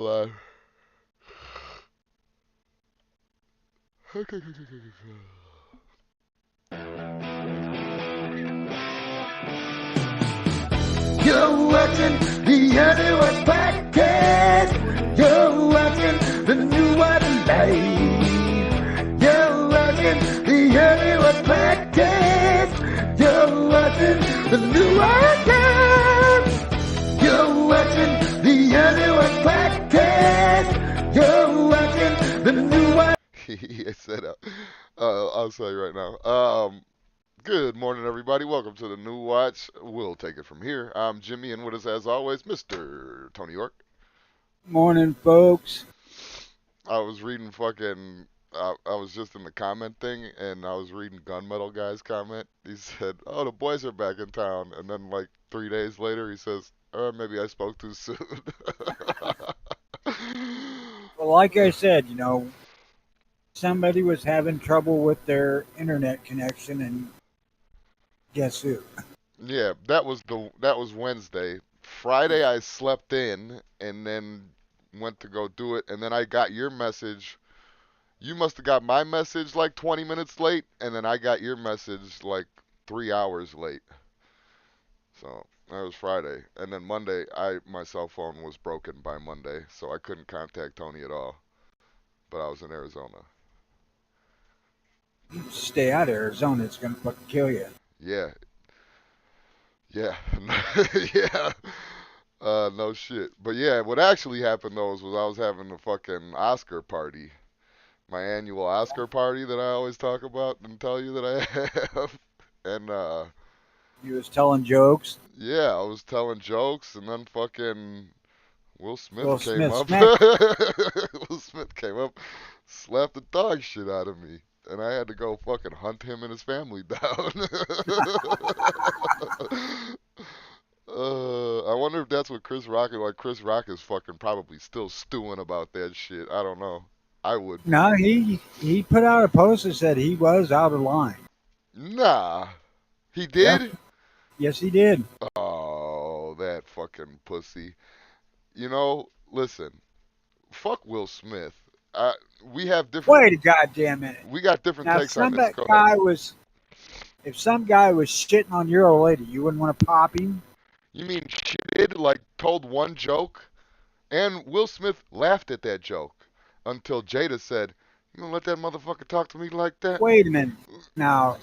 Live. You're watching the Underwood Podcast. You're watching the New One Live. You're watching the Underwood Podcast. You're watching the New One Live. You're watching the Underwood Podcast. You're watching the New One. I said, I'll tell you right now. Good morning, everybody. Welcome to the New Watch. We'll take it from here. I'm Jimmy, and with us, as always, Mr. Tony York. Morning, folks. I was reading fucking. I was just in the comment thing, and I was reading Gunmetal Guy's comment. He said, "Oh, the boys are back in town," and then like 3 days later, he says, maybe I spoke too soon." Well, like I said, somebody was having trouble with their internet connection, and guess who? Yeah, that was Wednesday. Friday I slept in and then went to go do it, and then I got your message. You must have got my message like 20 minutes late, and then I got your message like 3 hours late. So that was Friday, and then Monday my cell phone was broken by Monday, so I couldn't contact Tony at all. But I was in Arizona. You stay out of Arizona, it's going to fucking kill you. Yeah, yeah, yeah. No shit. But yeah, what actually happened though was I was having a fucking Oscar party. My annual Oscar party that I always talk about and tell you that I have. And You was telling jokes. yeah, I was telling jokes and then fucking Will Smith Will came Smith up. smacked. Will Smith came up, slapped the dog shit out of me. And I had to go fucking hunt him and his family down. I wonder if that's what Chris Rock is like. Chris Rock is fucking probably still stewing about that shit. I don't know. I would be. No, he put out a post that said he was out of line. Nah. He Yeah, did? yes, he did. Oh, that fucking pussy. Listen. Fuck Will Smith. Uh, we have different. Wait a goddamn minute. We got different Now, if takes on some this. Go ahead. guy was, if some guy was shitting on your old lady, you wouldn't want to pop him. You mean she did, like, told one joke? And Will Smith laughed at that joke until Jada said, "You gonna let that motherfucker talk to me like that?" Wait a minute. Now,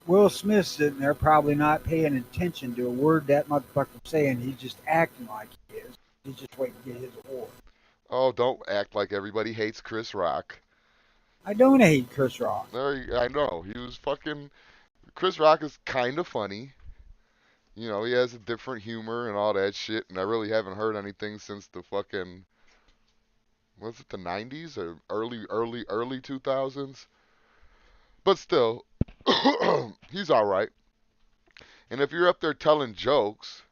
Will Smith's sitting there probably not paying attention to a word that motherfucker's saying. He's just acting like he is. He's just waiting to get his award. Oh, don't act like everybody hates Chris Rock. I don't hate Chris Rock. I know. He was fucking. Chris Rock is kind of funny. He has a different humor and all that shit, and I really haven't heard anything since the fucking. Was it the 90s or early 2000s? But still, he's alright. And if you're up there telling jokes,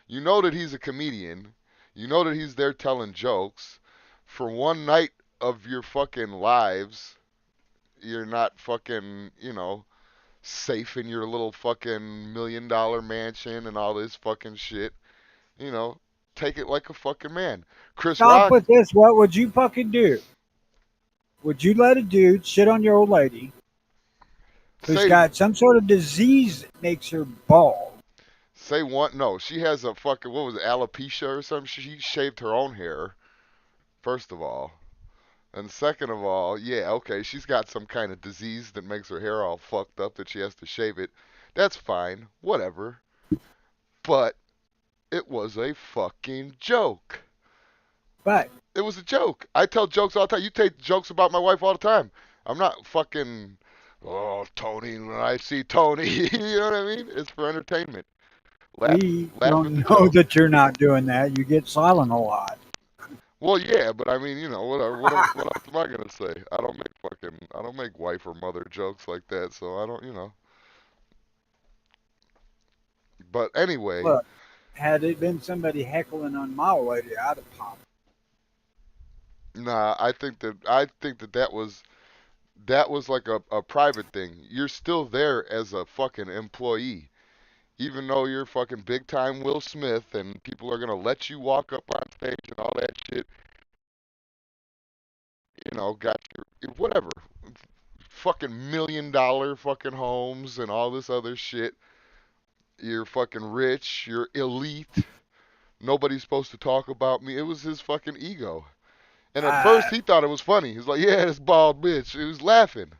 you know that he's a comedian. You know that he's there telling jokes. For one night of your fucking lives, you're not fucking, safe in your little fucking $1 million mansion and all this fucking shit. You know, take it like a fucking man. Chris Stop Rock, with this. What would you fucking do? Would you let a dude shit on your old lady who's say got some sort of disease that makes her bald? say one. No, she has a fucking what was it, alopecia or something. She shaved her own hair. First of all. And second of all, yeah, okay, she's got some kind of disease that makes her hair all fucked up that she has to shave it. That's fine, whatever. But it was a fucking joke. But It was a joke. I tell jokes all the time. You take jokes about my wife all the time. I'm not fucking, oh, Tony, when I see Tony. You know what I mean? It's for entertainment. Laugh, we laugh at don't the know joke. that you're not doing that. You get silent a lot. Well, yeah, but I mean, whatever. What else am I gonna say? I don't make wife or mother jokes like that. So I don't, But anyway, Look, had it been somebody heckling on my old lady, I'd have popped. nah. I think that was like a private thing. You're still there as a fucking employee, even though you're fucking big time Will Smith, and people are gonna let you walk up on stage and all that shit. got your whatever, fucking $1 million fucking homes and all this other shit. You're fucking rich. You're elite. Nobody's supposed to talk about me. It was his fucking ego. And at first I he thought it was funny. He's like, yeah, this bald bitch. He was laughing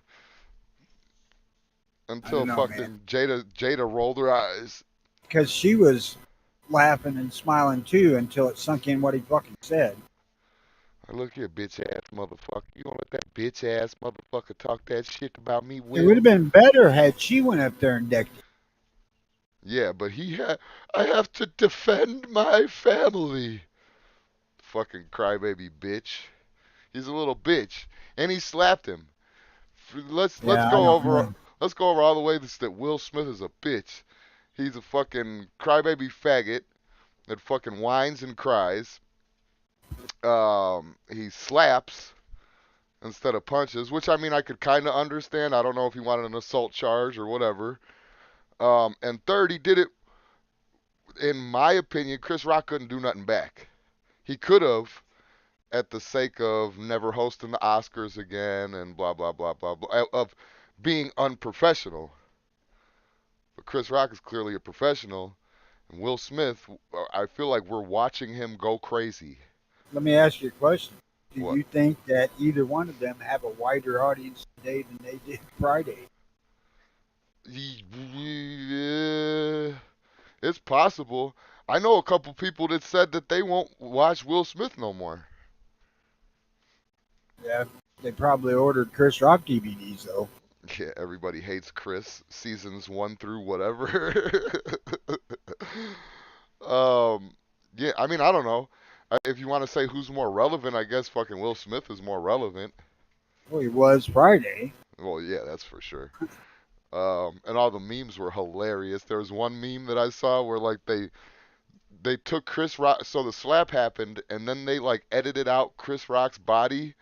I until don't know, man, fucking Jada rolled her eyes. because she was laughing and smiling too until it sunk in what he fucking said. I look here, bitch ass motherfucker. You gonna let that bitch ass motherfucker talk that shit about me, It would Will? have been better had she went up there and decked it. Yeah, but I have to defend my family. Fucking crybaby bitch. He's a little bitch, and he slapped him. Let's Yeah, I go don't over know. let's go over all the ways that Will Smith is a bitch. He's a fucking crybaby faggot that fucking whines and cries. He slaps instead of punches, which I mean I could kind of understand. I don't know if he wanted an assault charge or whatever. And third, he did it. In my opinion, Chris Rock couldn't do nothing back. He could have, at the sake of never hosting the Oscars again and blah blah blah blah blah, of being unprofessional. But Chris Rock is clearly a professional, and Will Smith, I feel like we're watching him go crazy. Let me ask you a question. Do What? you think that either one of them have a wider audience today than they did Friday? Yeah, it's possible. I know a couple people that said that they won't watch Will Smith no more. Yeah, they probably ordered Chris Rock DVDs though. Yeah, everybody hates Chris. Seasons 1 through whatever. um, yeah, I mean, I don't know. If you want to say who's more relevant, I guess fucking Will Smith is more relevant. Well, he was Friday. Well, yeah, that's for sure. And all the memes were hilarious. There was one meme that I saw where like they took Chris Rock, so the slap happened, and then they like edited out Chris Rock's body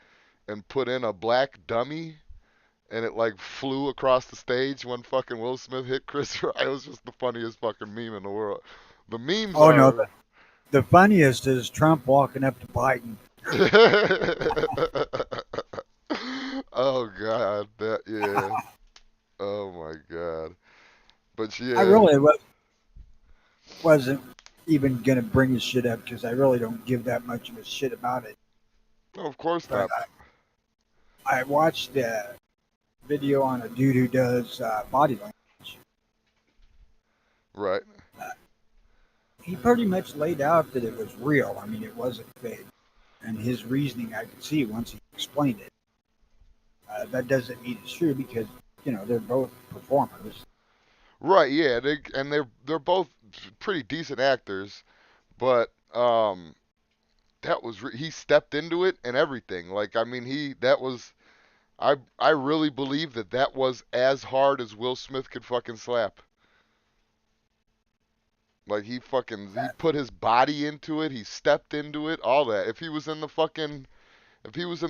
and put in a black dummy, and it like flew across the stage when fucking Will Smith hit Chris Rock. It was just the funniest fucking meme in the world. The memes Oh no, are. the funniest is Trump walking up to Biden. Oh God, that yeah. Oh my God. But I yeah, really wasn't even gonna bring his shit up because I really don't give that much of a shit about it. no, of course But not. I watched a video on a dude who does body language. Right. Uh, he pretty much laid out that it was real. I mean, it wasn't fake. And his reasoning, I could see once he explained it. That doesn't mean it's true because they're both performers. Right. Yeah. They're both pretty decent actors, but that was he stepped into it and everything. Like I mean he that was I really believe that that was as hard as Will Smith could fucking slap. Like he put his body into it, he stepped into it, all that. If he was in the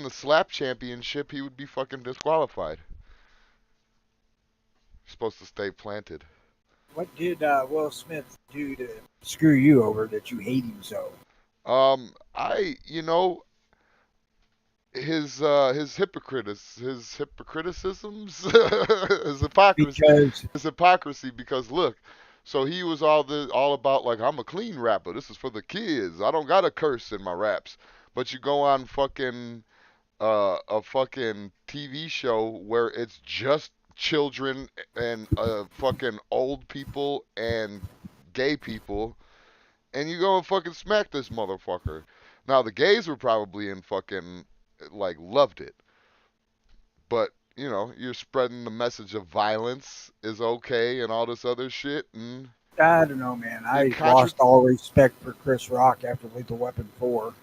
slap championship, he would be fucking disqualified. He's supposed to stay planted. What did Will Smith do to screw you over that you hate him so? I his hypocriticisms Because his hypocrisy because look, so he was all about like I'm a clean rapper, this is for the kids, I don't got a curse in my raps, but you go on fucking a fucking TV show where it's just children and fucking old people and gay people, and you go and fucking smack this motherfucker. Now the gays were probably in fucking like loved it, but you're spreading the message of violence is okay and all this other shit, and I don't know, man. it I contra. lost all respect for Chris Rock after Lethal Weapon 4.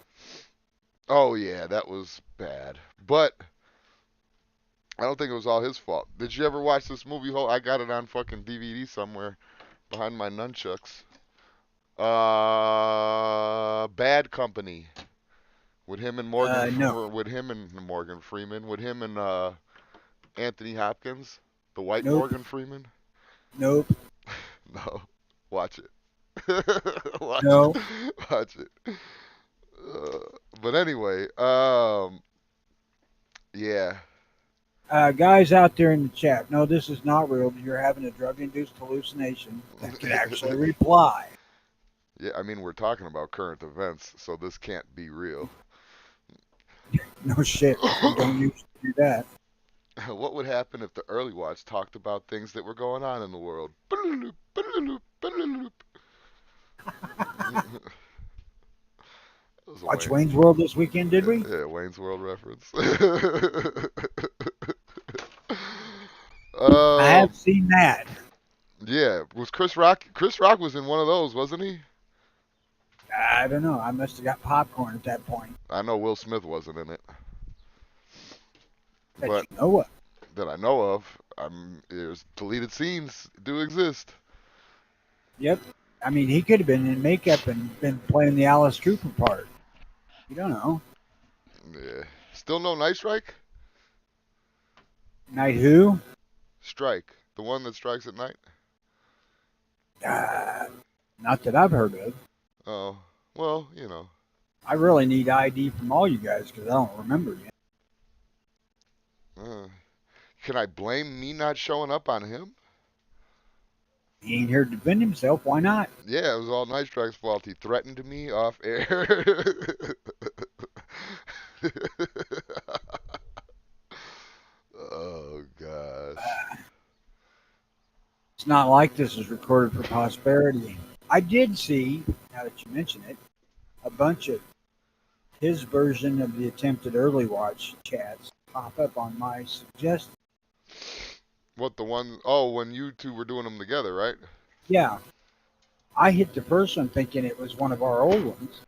Oh yeah, that was bad, but I don't think it was all his fault. Did you ever watch this movie? I got it on fucking DVD somewhere behind my nunchucks. Bad Company with him and No, with him and Morgan Freeman, with him and Anthony Hopkins, the white nope, Morgan Freeman. nope, No, watch it. Watch no. it. Watch it. But anyway, Yeah. Guys out there in the chat, no, this is not real. You're having a drug-induced hallucination that can actually reply. Yeah, I mean, we're talking about current events, so this can't be real. No shit. We don't usually do that. What would happen if the early watch talked about things that were going on in the world? That was a Watch Wayne, Wayne's World this weekend, did we? yeah, Wayne's World reference. I um, have seen that. yeah, was Chris Rock? Chris Rock was in one of those, wasn't he? I don't know. I must have got popcorn at that point. I know Will Smith wasn't in it, That but you know what? that I know of, there's deleted scenes do exist. Yep. I mean, he could have been in makeup and been playing the Alice Cooper part. You don't know. Yeah, still no Night Strike. Night who? Strike, the one that strikes at night. Uh, Not that I've heard of. Oh, well, you know. I really need ID from all you guys because I don't remember you. Uh, can I blame me not showing up on him? He ain't here to defend himself. Why not? Yeah, it was all Night Strike's fault. He threatened me off air. Oh gosh. It's not like this is recorded for posterity. I did see, now that you mention it, a bunch of his version of the attempted early watch chats pop up on my suggestion. What the one oh when you two were doing them together, right? Yeah, I hit the first one thinking it was one of our old ones,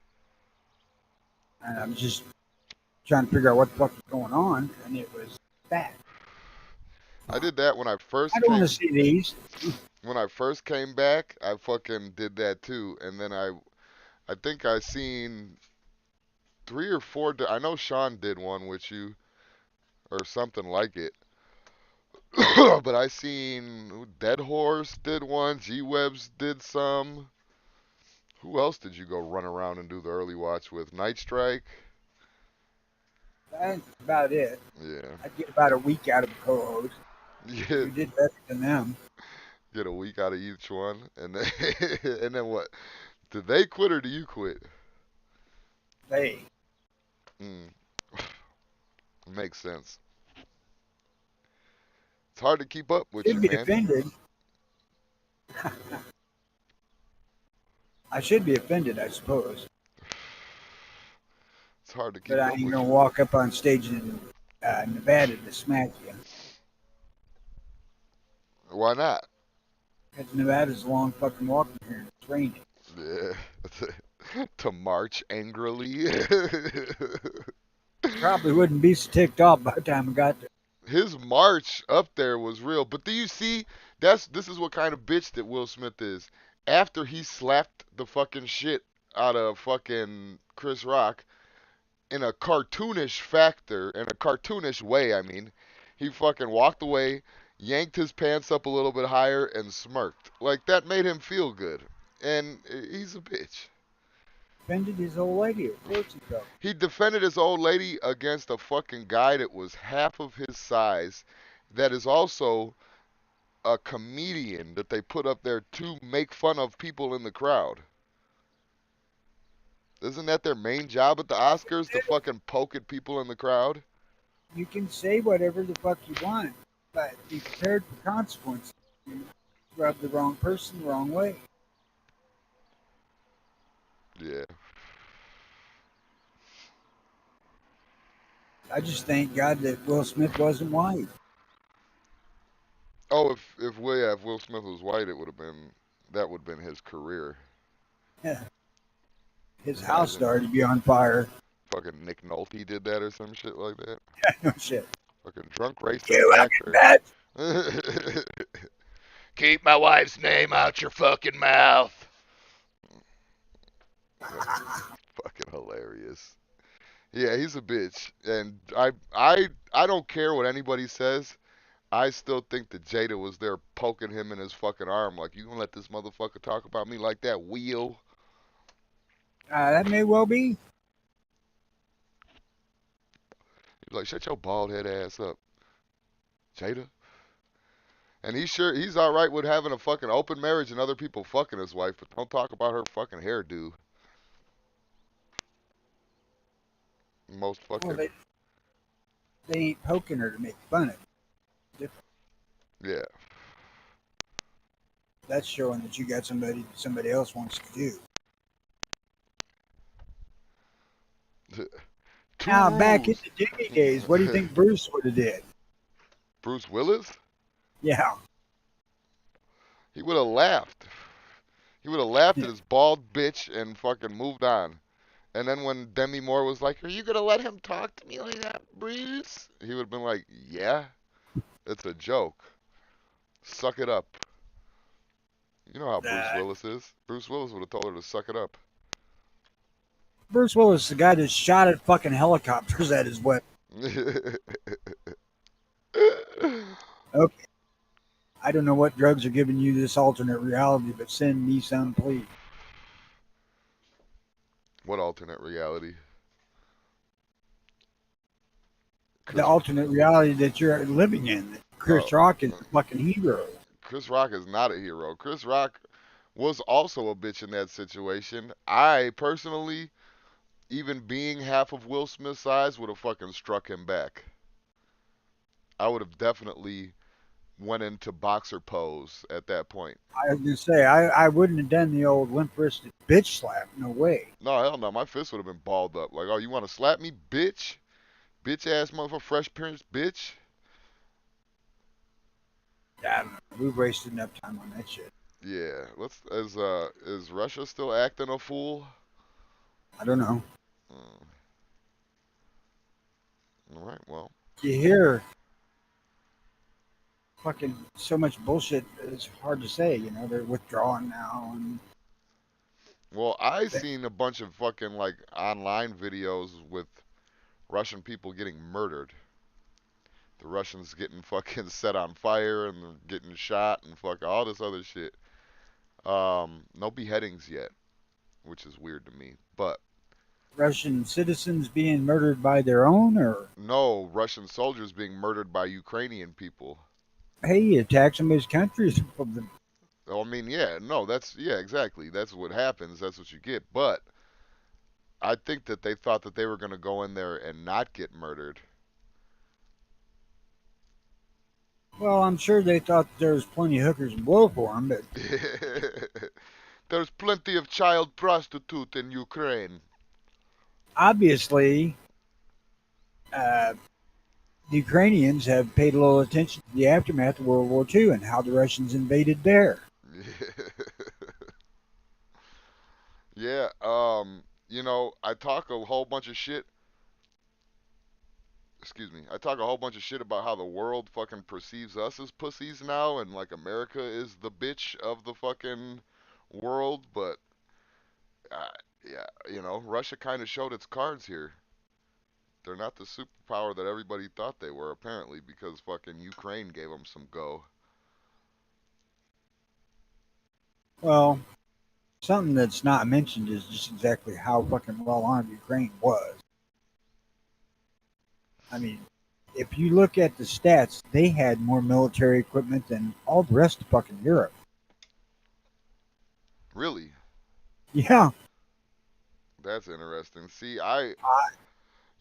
and I'm just trying to figure out what the fuck is going on, and it was that. I did that I don't want to see these. when I first came back. I fucking did that too, and then I think I seen three or four. I know Sean did one with you or something like it. But I seen Dead Horse did one, G Webs did some. Who else did you go run around and do the early watch with? Night Strike? That's about it. Yeah. I'd get about a week out of a co-host. Yeah, You did better than them. get a week out of each one. And then and then what? Did they quit or do you quit? They Hmm. Makes sense. It's hard to keep up with should you, be man. offended. I should be offended, I suppose. It's hard to But keep I up ain't with gonna you. walk up on stage in Nevada to smack you. Why not? Because Nevada's a long fucking walk from here and it's raining. Yeah. To march angrily. Probably wouldn't be so ticked off by the time I got there. His march up there was real. But do you see? This is what kind of bitch that Will Smith is. After he slapped the fucking shit out of fucking Chris Rock in a cartoonish factor, in a cartoonish way, I mean, he fucking walked away, yanked his pants up a little bit higher, and smirked. Like that made him feel good. And he's a bitch. Offended his old lady, of course he felt. He defended his old lady against a fucking guy that was half of his size, that is also a comedian that they put up there to make fun of people in the crowd. Isn't that their main job at the Oscars, to fucking poke at people in the crowd? You can say whatever the fuck you want, but be prepared for consequences. You rub the wrong person the wrong way. Yeah. I just thank God that Will Smith wasn't white. Oh, if Will Smith was white, it would have been that would have been his career. His house Imagine started to be on fire. fucking Nick Nolte did that or some shit like that. No shit. Fucking drunk racist You fucking actor. bitch! Keep my wife's name out your fucking mouth. Fucking hilarious. Yeah, he's a bitch, and I don't care what anybody says. I still think that Jada was there poking him in his fucking arm, like, you gonna let this motherfucker talk about me like that, Wheel? That may well be. He's Like, shut your bald head ass up, Jada. And he's all right with having a fucking open marriage and other people fucking his wife, but don't talk about her fucking hairdo. Most Well, fucking they ain't poking her to make fun of it. yeah. That's showing that you got somebody else wants to do. Two Now, back in rules. the Jimmy days, what do you think Bruce would have did? Bruce Willis, Yeah. he would have laughed. He would have laughed at his bald bitch and fucking moved on. And then when Demi Moore was like, "Are you gonna let him talk to me like that, Bruce?" He would have been like, "Yeah, it's a joke. Suck it up." You know how Bruce Uh, Willis is. Bruce Willis would have told her to suck it up. Bruce Willis, the guy that shot at fucking helicopters at his wedding. Okay. I don't know what drugs are giving you this alternate reality, but send me some, please. What alternate reality? The Chris, alternate reality that you're living in. That uh, Chris Rock is the fucking hero. Chris Rock is not a hero. Chris Rock was also a bitch in that situation. I personally, even being half of Will Smith's size, would have fucking struck him back. I would have definitely went into boxer pose at that point. I was gonna say I wouldn't have done the old limp wristed bitch slap. No way. No, hell no. My fist would have been balled up. Like, oh, you want to slap me, bitch? Bitch ass motherfucker, Fresh Prince, bitch. I don't know. We've wasted enough time on that shit. Yeah. Is Russia still acting a fool? I don't know. Mm, all right. Well. You hear fucking so much bullshit. It's hard to say. You know, they're withdrawing now, and Well, I seen a bunch of fucking like online videos with Russian people getting murdered. The Russians getting fucking set on fire and they're getting shot and fuck all this other shit. No beheadings yet, which is weird to me. But Russian citizens being murdered by their own, or no Russian soldiers being murdered by Ukrainian people. hey, you attack somebody's country. I mean, yeah, no, yeah, exactly. That's what happens. That's what you get. But I think that they thought that they were going to go in there and not get murdered. Well, I'm sure they thought there was plenty of hookers and blow for them, but There's plenty of child prostitute in Ukraine. obviously, uh, the Ukrainians have paid a little attention to the aftermath of World War II and how the Russians invaded there. Yeah, I talk a whole bunch of shit. Excuse me. I talk a whole bunch of shit about how the world fucking perceives us as pussies now, and like America is the bitch of the fucking world. But uh, yeah, Russia kind of showed its cards here. They're not the superpower that everybody thought they were, apparently, because fucking Ukraine gave them some go. Well, something that's not mentioned is just exactly how fucking well armed Ukraine was. I mean, if you look at the stats, they had more military equipment than all the rest of fucking Europe. Really? Yeah, That's interesting. See,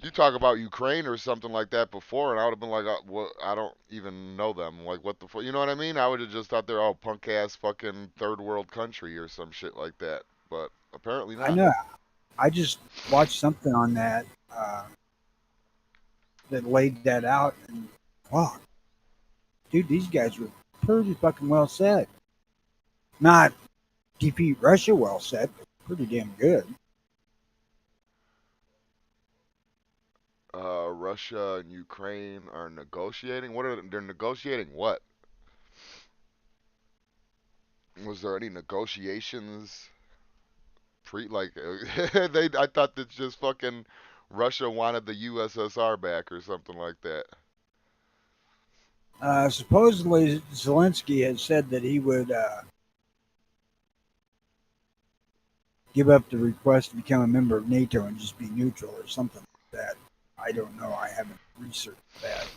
you talk about Ukraine or something like that before, and I would have been like, what? I don't even know them. Like, what the fuck? You know what I mean? I would have just thought they're all punk ass fucking third world country or some shit like that. But apparently I not. know. I just watched something on that that laid that out, and wow, dude, these guys were pretty fucking well set. Not defeat Russia well set, but pretty damn good. Russia and Ukraine are negotiating. They're negotiating? What? Was there any negotiations pre like I thought that just fucking Russia wanted the USSR back or something like that. Supposedly, Zelensky has said that he would give up the request to become a member of NATO and just be neutral or something like that. I don't know. I haven't researched that.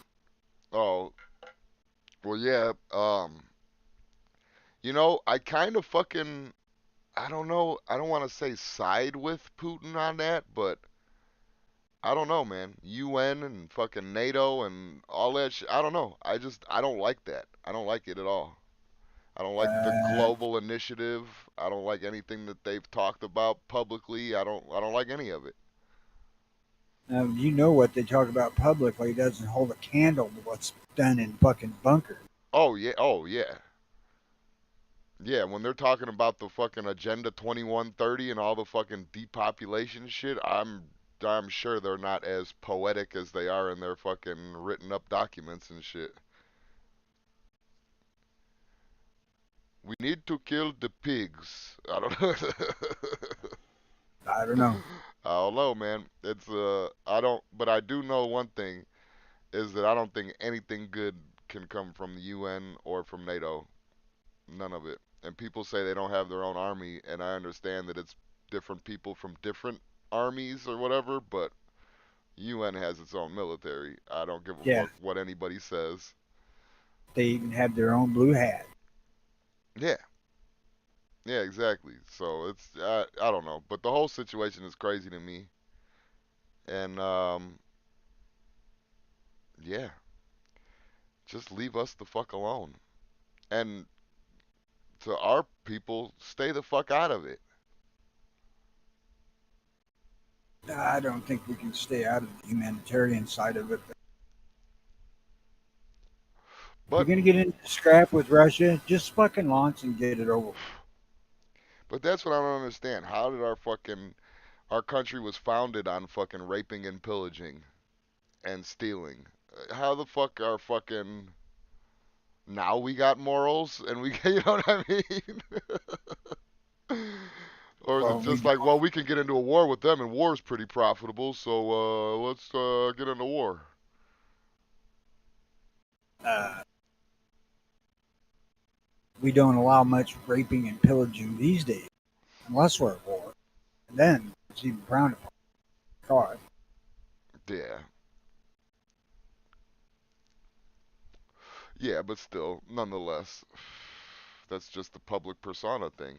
Oh, well, yeah. I kind of fucking, I don't know. I don't want to say side with Putin on that, but I don't know, man. UN and fucking NATO and all that shit. I don't know. I don't like that. I don't like it at all. I don't like the Uh, global initiative. I don't like anything that they've talked about publicly. I don't like any of it. you know what they talk about publicly doesn't hold a candle to what's done in fucking bunkers. Oh yeah. Oh yeah. Yeah, when they're talking about the fucking Agenda 2130 and all the fucking depopulation shit, I'm sure they're not as poetic as they are in their fucking written up documents and shit. We need to kill the pigs. I don't know. I don't know. I don't know, man. I don't, but I do know one thing is that I don't think anything good can come from the UN or from NATO. None of it. And people say they don't have their own army, and I understand that it's different people from different armies or whatever, but UN has its own military. I don't give a Yeah, fuck what anybody says. they even have their own blue hat. Yeah, yeah, exactly. So I don't know, but the whole situation is crazy to me. And yeah, just leave us the fuck alone. And to our people, stay the fuck out of it. I don't think we can stay out of the humanitarian side of it. If you're But gonna get into scrap with Russia, just fucking launch and get it over. but that's what I don't understand. How did our country was founded on fucking raping and pillaging and stealing. How the fuck are fucking now we got morals and we you know what I mean? Or is it Well, we just don't. like, well, we can get into a war with them and war is pretty profitable, so let's get into war. Uh, we don't allow much raping and pillaging these days, unless we're at war. And then it's even frowned upon. God, Yeah. Yeah, but still, nonetheless, that's just the public persona thing.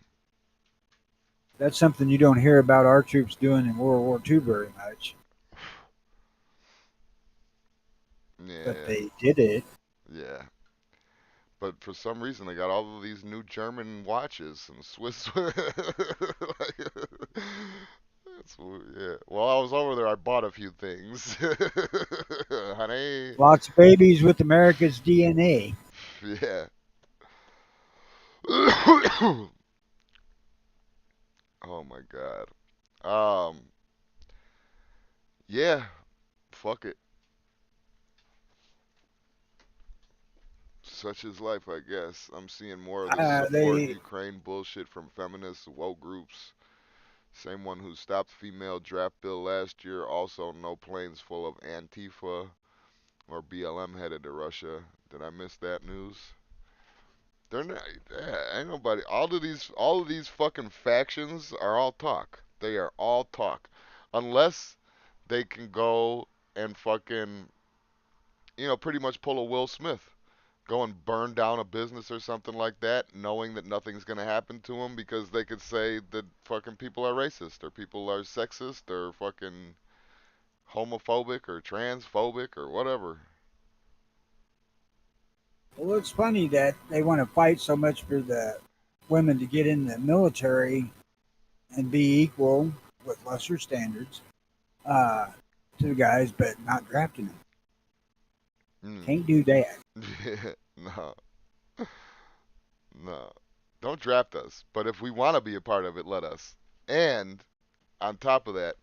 that's something you don't hear about our troops doing in World War II very much, but Yeah. they did it. Yeah. But for some reason, they got all of these new German watches and Swiss. Yeah. While I was over there, I bought a few things. Honey. Lots of babies with America's DNA. Yeah. Oh my God. Yeah. Fuck it. Such is life, I guess. I'm seeing more of this support They Ukraine bullshit from feminists, woke groups. Same one who stopped female draft bill last year. Also, no planes full of Antifa or BLM headed to Russia. Did I miss that news? They're not. Yeah, ain't nobody. All of these fucking factions are all talk. They are all talk, unless they can go and fucking, pretty much pull a Will Smith, go and burn down a business or something like that, knowing that nothing's gonna happen to them because they could say that fucking people are racist or people are sexist or fucking homophobic or transphobic or whatever. well, it's funny that they want to fight so much for the women to get in the military and be equal with lesser standards uh, to the guys, but not drafting them. Hmm. Can't do that. Yeah. No. No. Don't draft us. But if we want to be a part of it, let us. And on top of that,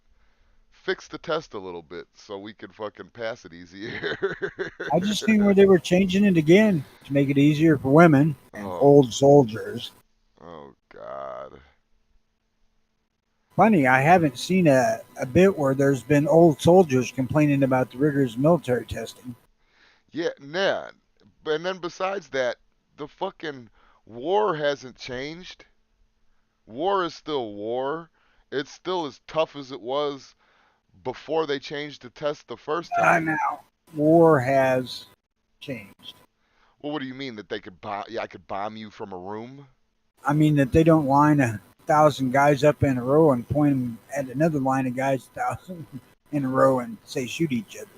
fix the test a little bit so we can fucking pass it easier. I just seen where they were changing it again to make it easier for women and Oh, old soldiers. oh God. Funny, I haven't seen a bit where there's been old soldiers complaining about the rigorous military testing. Yeah, nah. And then besides that, the fucking war hasn't changed. War is still war. It's still as tough as it was before they changed the test the first time. Now, war has changed. Well, what do you mean that they could bomb? Yeah, I could bomb you from a room. I mean that they don't line 1,000 guys up in a row and point them at another line of guys 1,000 in a row and say shoot each other.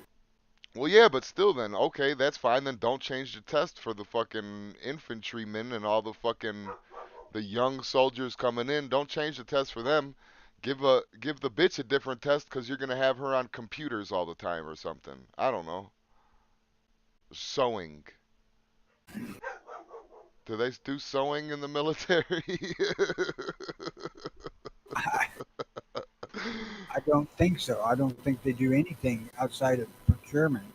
Well, yeah, but still, then okay, that's fine. Then don't change the test for the fucking infantrymen and all the fucking the young soldiers coming in. Don't change the test for them. Give the bitch a different test because you're gonna have her on computers all the time or something. I don't know. Sewing. Do they do sewing in the military? I, I don't think so. I don't think they do anything outside of procurement.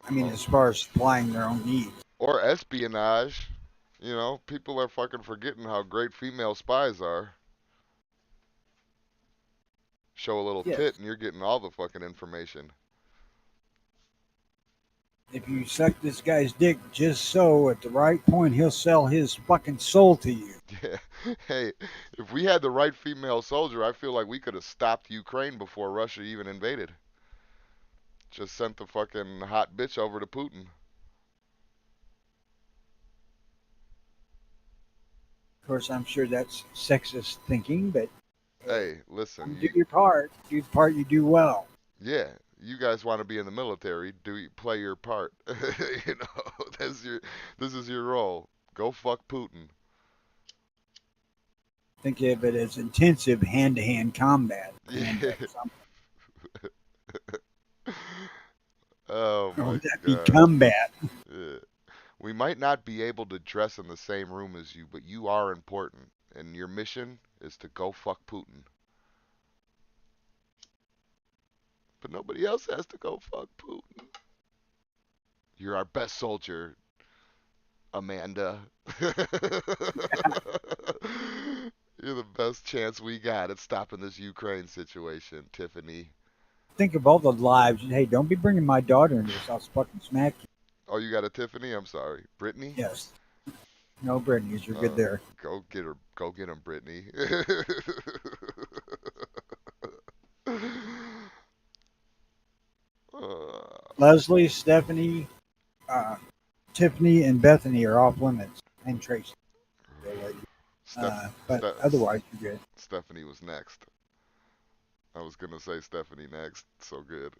I mean, Oh. as far as supplying their own needs. Or espionage. You know, people are fucking forgetting how great female spies are. Show a little tit Yes. and you're getting all the fucking information. If you suck this guy's dick just so at the right point, he'll sell his fucking soul to you. Yeah. Hey, if we had the right female soldier, I feel like we could have stopped Ukraine before Russia even invaded. Just sent the fucking hot bitch over to Putin. Of course, I'm sure that's sexist thinking, but hey, Hey, listen, you do your part. Do the part you do well. yeah, you guys want to be in the military, play your part. You know, this is your role. Go fuck Putin. Think of it as intensive hand-to-hand combat. And Yeah. Oh my would that be god. combat? Yeah. We might not be able to dress in the same room as you, but you are important, and your mission is to go fuck Putin. But nobody else has to go fuck Putin. You're our best soldier, Amanda. You're the best chance we got at stopping this Ukraine situation, Tiffany. Think of all the lives. Hey, don't be bringing my daughter into this. I'll fucking smack you. Oh, you got a Tiffany? I'm sorry. Brittany? Yes. No, Brittany, you're good there. Go get her. Go get him, Brittany. uh, Leslie, Stephanie, uh, Tiffany, and Bethany are off limits, and Tracy. But otherwise, you're good. Stephanie was next. I was gonna say Stephanie next. So good.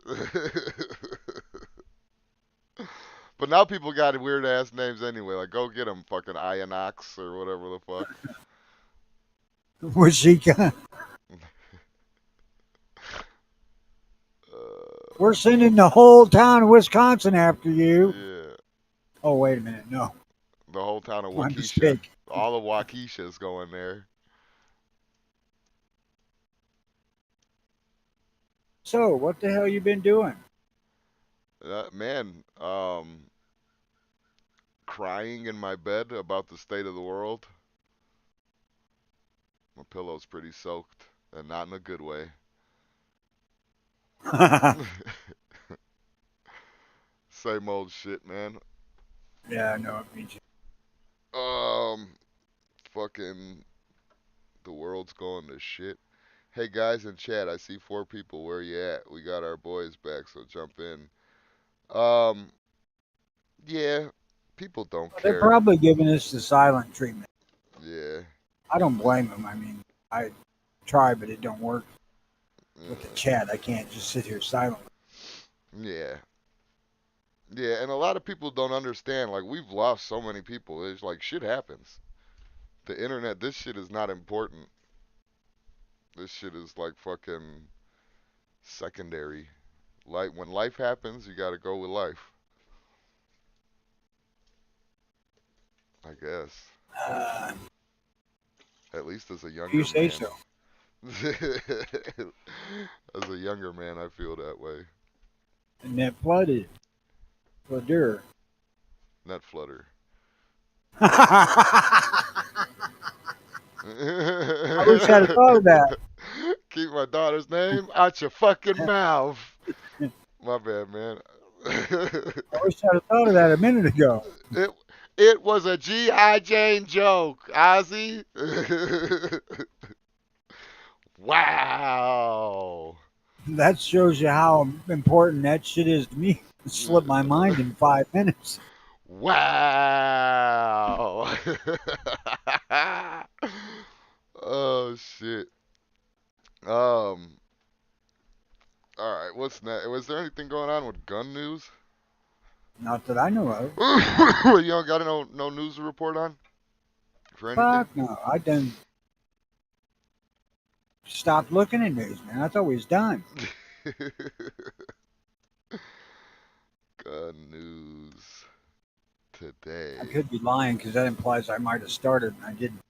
But now people got weird ass names anyway. Like, go get them, fucking Ionox or whatever the fuck. Was she? We're sending the whole town of Wisconsin after you. Yeah, Oh, wait a minute. No, the whole town of my Waukesha. mistake. All of Waukesha's going there. So, what the hell you been doing? Man, crying in my bed about the state of the world. My pillow's pretty soaked, and not in a good way. Same old shit, man. Yeah, I know it means Um, fucking, the world's going to shit. Hey guys in chat, I see 4 people. Where you at? We got our boys back, so jump in. Um, yeah, people don't they're care. probably giving us the silent treatment. Yeah, I don't blame them. I mean, I try, but it don't work with the yeah, chat. I can't just sit here silently. yeah, yeah. And a lot of people don't understand. Like, we've lost so many people. It's like shit happens. The internet, this shit is not important. This shit is like fucking secondary. Like, when life happens, you gotta go with life, I guess. Uh, At least as a you younger say man. so. As a younger man, I feel that way. And that flooded. Flooder. Not flutter. I wish I'd have thought of that. Keep my daughter's name out your fucking mouth. My bad, man. I wish I'd have thought of that a minute ago. it it was a G.I. Jane joke, Ozzy. Wow. That shows you how important that shit is to me. It slipped my mind in 5 minutes. Wow. Oh shit. Um. All right. What's next? Was there anything going on with gun news? Not that I know of. You don't got no news to report on for anything? Fuck no. I done stopped looking at news, man. That's always done. Gun news I today. could be lying because that implies I might have started and I didn't.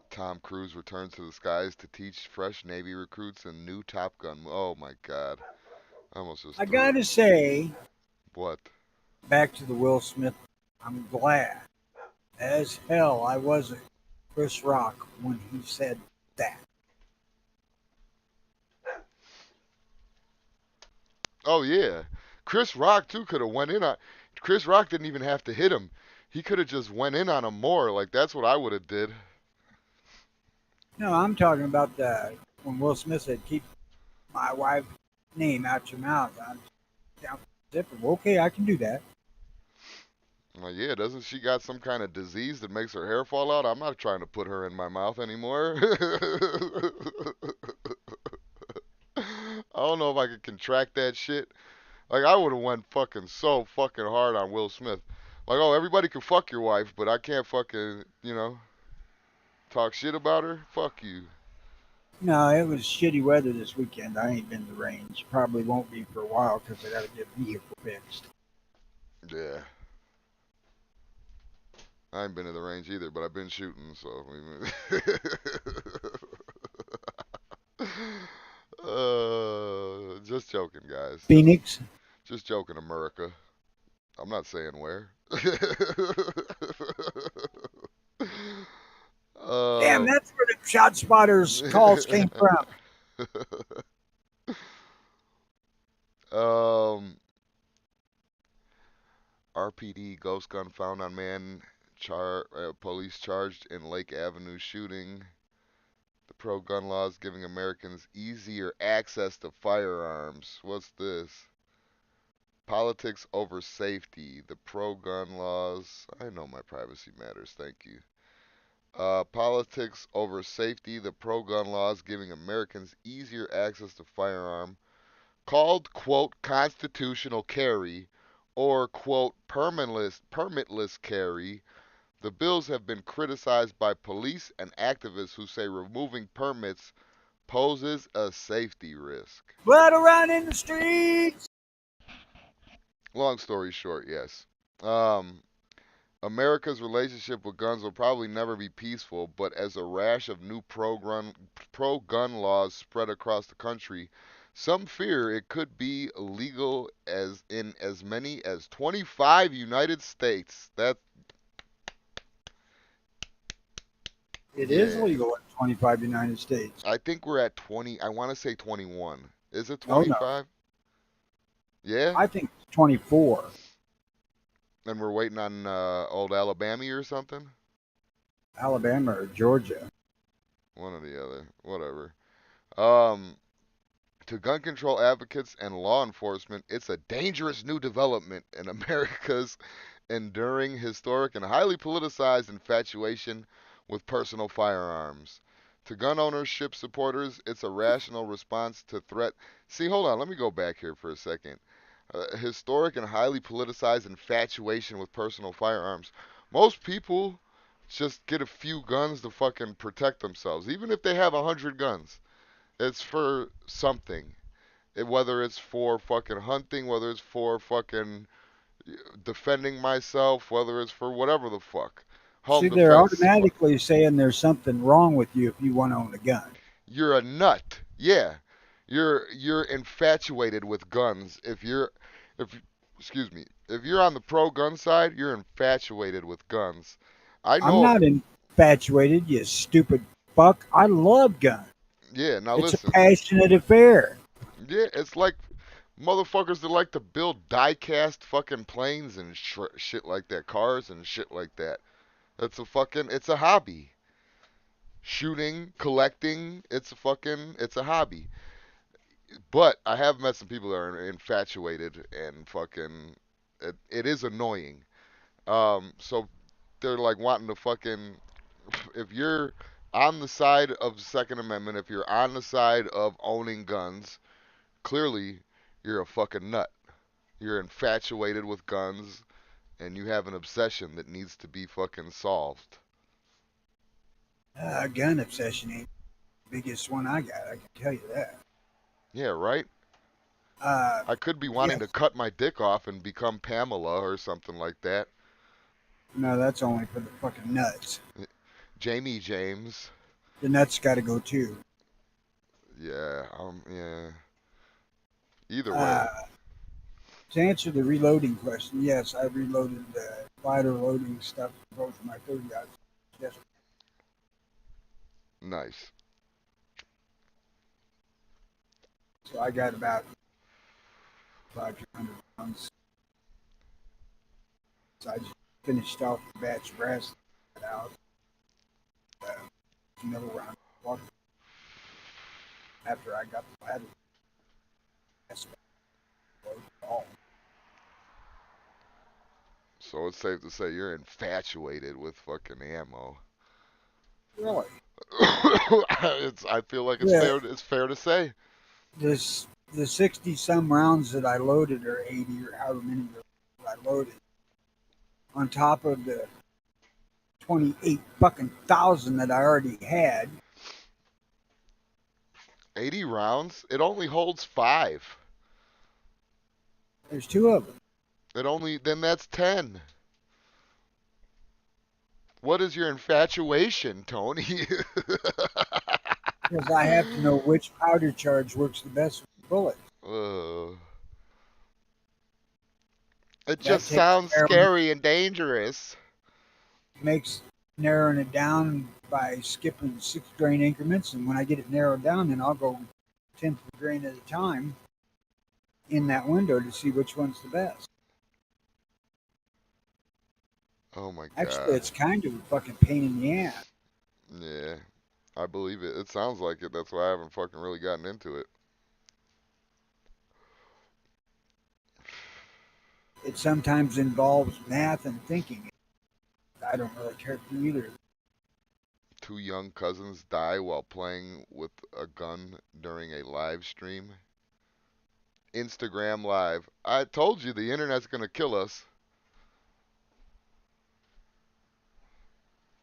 Tom Cruise returns to the skies to teach fresh Navy recruits a new Top Gun. Oh my God. I almost just I threw it. gotta say, What? back to the Will Smith, I'm glad as hell I wasn't Chris Rock when he said that. Oh yeah. Chris Rock too could have went in on. Chris Rock didn't even have to hit him. He could have just went in on him more. Like that's what I would have did. No, I'm talking about when Will Smith said, "Keep my wife's name out your mouth." I'm down for the zipper. Well, okay, I can do that. Like, yeah, doesn't she got some kind of disease that makes her hair fall out? I'm not trying to put her in my mouth anymore. I don't know if I could contract that shit. Like I would have went fucking so fucking hard on Will Smith. Like, oh, everybody can fuck your wife, but I can't fucking, talk shit about her. Fuck you. No, it was shitty weather this weekend. I ain't been to the range. Probably won't be for a while because I got to get vehicle fixed. Yeah. I ain't been to the range either, but I've been shooting, so. Just joking, guys. Phoenix. Just joking, America. I'm not saying where. Damn, um, that's where the shot spotters calls came from. um, RPD ghost gun found on man. Police charged in Lake Avenue shooting. The pro gun laws giving Americans easier access to firearms. What's this? Politics over safety. The pro gun laws. I know my privacy matters. Thank you. Politics over safety. The pro gun laws giving Americans easier access to firearm. Called, quote, constitutional carry or, quote, permitless carry. The bills have been criticized by police and activists who say removing permits poses a safety risk. Blood around in the streets. Long story short, yes. Um, America's relationship with guns will probably never be peaceful, but as a rash of new pro-gun laws spread across the country, some fear it could be illegal as in as many as 25 United States. That It is yeah. legal in 25 United States. I think we're at 20. I want to say 21. Is it Oh no, 25? Yeah? I think it's 24. And we're waiting on old Alabama or something? Alabama or Georgia. One or the other. Whatever. Um, to gun control advocates and law enforcement, it's a dangerous new development in America's enduring, historic, and highly politicized infatuation with personal firearms. To gun ownership supporters, it's a rational response to threat. See, hold on, let me go back here for a second. Historic and highly politicized infatuation with personal firearms. Most people just get a few guns to fucking protect themselves, even if they have 100 guns. It's for something. Whether it's for fucking hunting, whether it's for fucking defending myself, whether it's for whatever the fuck. Home See, they're defense. automatically saying there's something wrong with you if you want to own a gun. You're a nut. Yeah. You're infatuated with guns. If excuse me, if you're on the pro gun side, you're infatuated with guns. I I'm know not infatuated, you stupid fuck. I love guns. yeah, now It's a listen. passionate affair. Yeah, it's like motherfuckers that like to build die-cast fucking planes and shit like that, cars and shit like that. It's a hobby. Shooting, collecting, it's a hobby. But I have met some people that are infatuated and fucking, it is annoying. So they're like wanting to fucking, if you're on the side of the Second Amendment, if you're on the side of owning guns, clearly you're a fucking nut. You're infatuated with guns and you have an obsession that needs to be fucking solved. Gun obsession ain't the biggest one I got. I can tell you that. Yeah, right? Uh, I could be wanting to yes. cut my dick off and become Pamela or something like that. No, that's only for the fucking nuts. Jamie James. The nuts got to go too. Yeah. Either way. Uh, to answer the reloading question, yes, I reloaded the fighter loading stuff for both of my 30 outs. Yes, Nice. so I got about 500 rounds. So I just finished off the batch brass out. Uh, another round after I got the ladder. That's all. So it's safe to say you're infatuated with fucking ammo. Really? I feel like Yeah. it's fair to say. This the 60 some rounds that I loaded, or 80, or however many that I loaded, on top of the 28 fucking thousand that I already had. 80 rounds? It only holds 5. There's two of them. Then that's 10. What is your infatuation, Tony? Because I have to know which powder charge works the best with bullets. uh, it That just takes sounds scary and dangerous. makes narrowing it down by skipping 6 grain increments, and when I get it narrowed down, then I'll go 10th of a grain at a time in that window to see which one's the best. Oh my Actually, god. it's kind of a fucking pain in the ass. Yeah, I believe it. It sounds like it. That's why I haven't fucking really gotten into it. It sometimes involves math and thinking. I don't really care for either. Two young cousins die while playing with a gun during a live stream. Instagram live. I told you the internet's gonna kill us.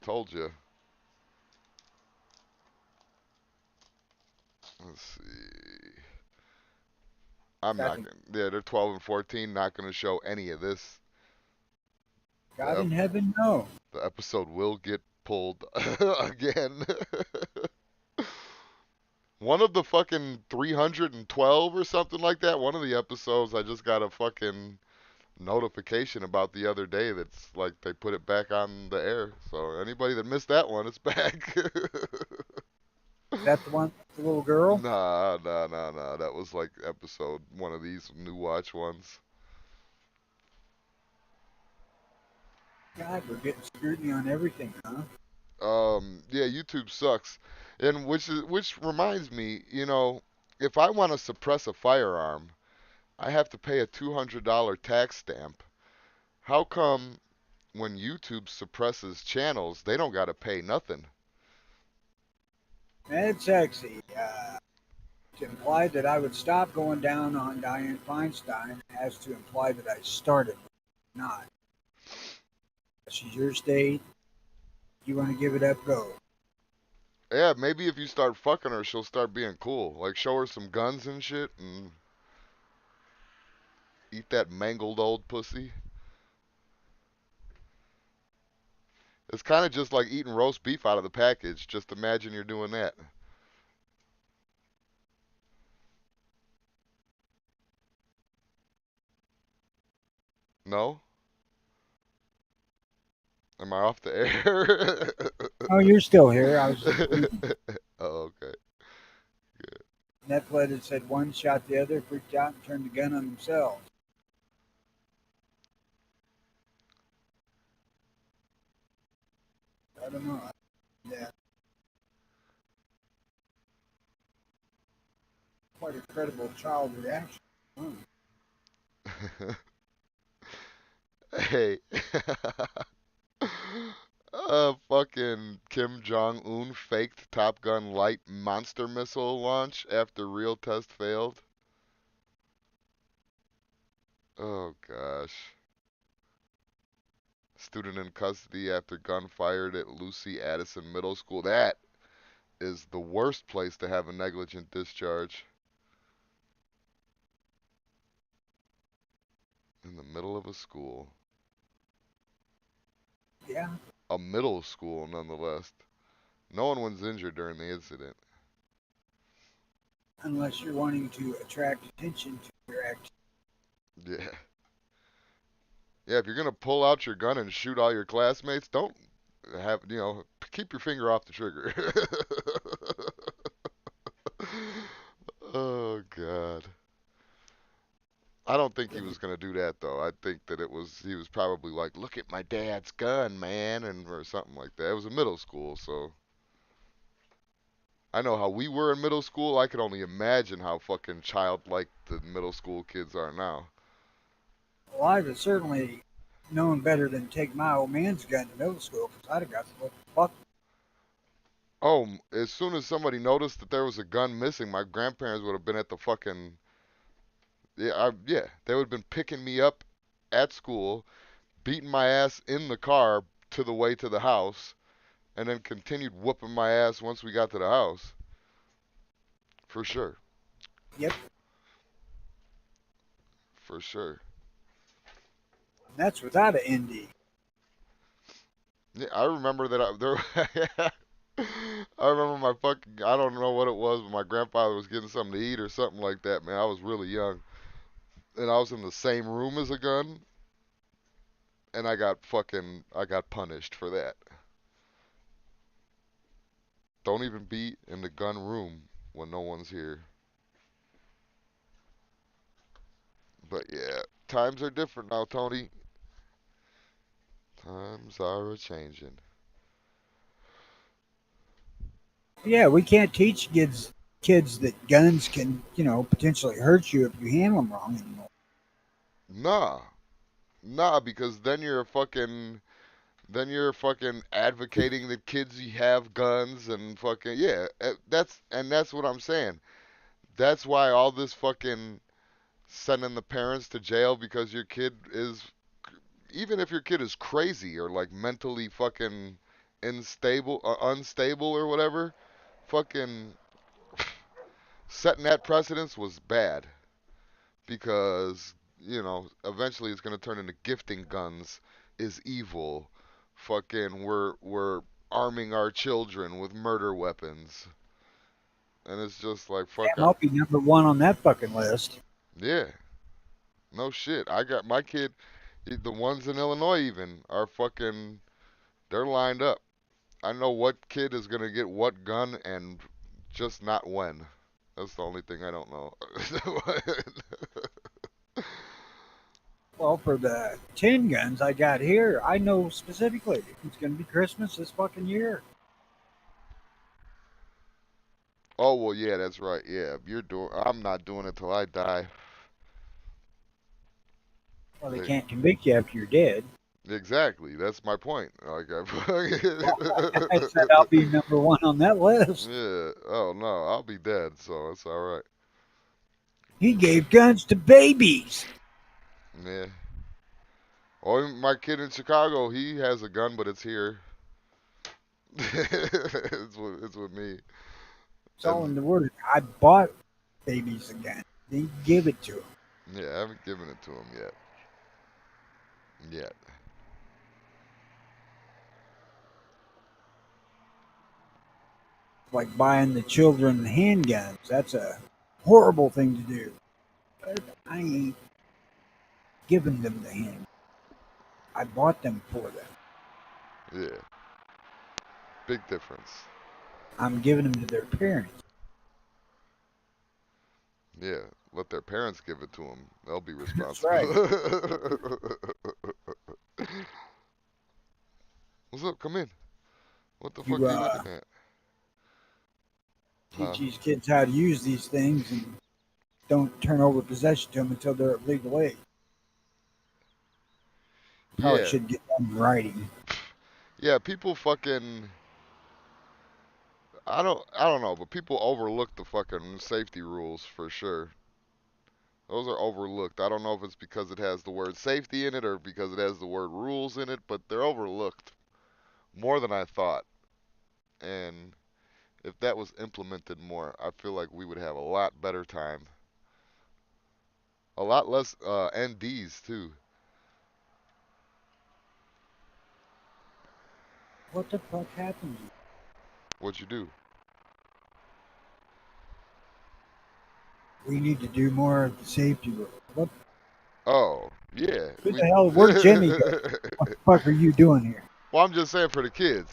Told you. Let's see. I'm not Second, gonna. Yeah, they're 12 and 14. Not gonna show any of this. God The in heaven, no. the episode will get pulled again. One of the fucking 312 or something like that. One of the episodes, I just got a fucking notification about the other day that's like they put it back on the air. So anybody that missed that one, it's back. Is that the one, the little girl? Nah. That was like episode one of these new watch ones. God, we're getting scrutiny on everything, huh? Yeah, YouTube sucks. And which reminds me, if I want to suppress a firearm, I have to pay a $200 tax stamp. How come when YouTube suppresses channels, they don't got to pay nothing? Mad sexy. To imply that I would stop going down on Dianne Feinstein has to imply that I started, not. She's your state. You want to give it up, go. Yeah, maybe if you start fucking her, she'll start being cool. Like show her some guns and shit and eat that mangled old pussy. It's kind of just like eating roast beef out of the package. Just imagine you're doing that. No? Am I off the air? Oh, you're still here. I was just reading. Oh, okay. Netflix had said one shot the other, freaked out, and turned the gun on themselves. I don't know. Yeah. Quite a credible child reaction. Hmm. Hey. Fucking Kim Jong Un faked Top Gun light monster missile launch after real test failed. Oh gosh. Student in custody after gun fired at Lucy Addison Middle School. That is the worst place to have a negligent discharge. In the middle of a school. Yeah, A middle school, nonetheless. No one was injured during the incident. unless you're wanting to attract attention to your act. Yeah. Yeah, if you're gonna pull out your gun and shoot all your classmates, don't have, keep your finger off the trigger. Oh God. I don't think he was gonna do that though. I think that he was probably like, look at my dad's gun, man, and or something like that. It was a middle school, so I know how we were in middle school. I could only imagine how fucking childlike the middle school kids are now. Well, I'd have certainly known better than take my old man's gun to middle school because I'd have got the fuck. Oh, as soon as somebody noticed that there was a gun missing, my grandparents would have been at the fucking yeah, they would have been picking me up at school, beating my ass in the car to the way to the house, and then continued whooping my ass once we got to the house. For sure. Yep, For sure. and that's without an ND. Yeah, I remember that I remember my fucking I don't know what it was, but my grandfather was getting something to eat or something like that, man. I was really young. And I was in the same room as a gun, and I got punished for that. Don't even be in the gun room when no one's here. But yeah, times are different now, Tony. Times are a changing. Yeah, we can't teach kids that guns can potentially hurt you if you handle them wrong anymore. Nah, nah, because then you're fucking advocating that kids have guns and fucking yeah. That's what I'm saying. That's why all this fucking sending the parents to jail because your kid is even if your kid is crazy or like mentally fucking unstable or whatever, fucking setting that precedence was bad because eventually it's gonna turn into gifting guns is evil. Fucking we're arming our children with murder weapons, and it's just like fuck. Damn, I'll be number one on that fucking list. Yeah, no shit. I got my kid. The ones in Illinois even are fucking. They're lined up. I know what kid is gonna get what gun and just not when. That's the only thing I don't know. Well, for the 10 guns I got here, I know specifically it's going to be Christmas this fucking year. Oh well, yeah, that's right. Yeah, you're doing. I'm not doing it till I die. Well, they They, can't convict you after you're dead. exactly. That's my point. Like, I said I'll be number one on that list. yeah. Oh no, I'll be dead, so it's all right. He gave guns to babies. Yeah. Oh, my kid in Chicago, he has a gun, but it's here. It's with me. It's all And in the word. I bought babies a gun. They give it to them. yeah, I haven't given it to him yet. Yet. Like buying the children handguns. That's a horrible thing to do. But I ain't giving them the hand. I bought them for them. Yeah. Big difference. I'm giving them to their parents. Yeah. Let their parents give it to them. They'll be That's responsible. right. What's up? Come in. What the fuck You are you looking at? teach Huh? these kids how to use these things, and don't turn over possession to them until they're of legal age. Probably Yeah, should get that in writing. yeah. People fucking. I don't know, but people overlook the fucking safety rules for sure. Those are overlooked. I don't know if it's because it has the word safety in it or because it has the word rules in it, but they're overlooked more than I thought. And if that was implemented more, I feel like we would have a lot better time. A lot less NDs too. What the fuck happened? What you do? We need to do more of the safety rules. What Oh, yeah. who the hell? Where'd Jimmy go? What the fuck are you doing here? Well, I'm just saying for the kids.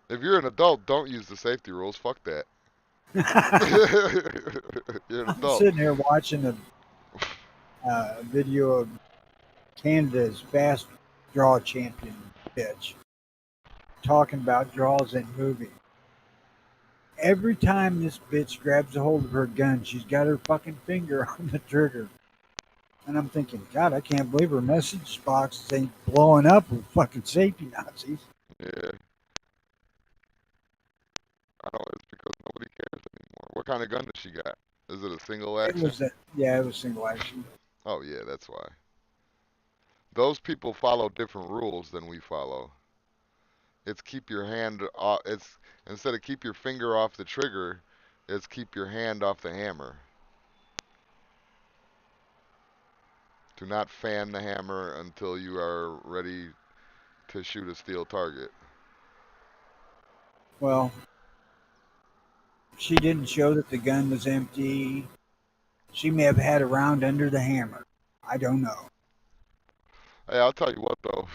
If you're an adult, don't use the safety rules. Fuck that. You're an I'm adult. sitting here watching a video of Canada's fast draw champion bitch talking about draws in movies. Every time this bitch grabs a hold of her gun, she's got her fucking finger on the trigger. And I'm thinking, God, I can't believe her message box ain't blowing up with fucking safety Nazis. Yeah. I don't know. It's because nobody cares anymore. What kind of gun does she got? Is it a single It action? was a, yeah, it was single action. Oh, yeah, that's why. Those people follow different rules than we follow. It's keep your hand off. It's instead of keep your finger off the trigger, it's keep your hand off the hammer. Do not fan the hammer until you are ready to shoot a steel target. Well, she didn't show that the gun was empty. She may have had a round under the hammer. I don't know. Hey, I'll tell you what though.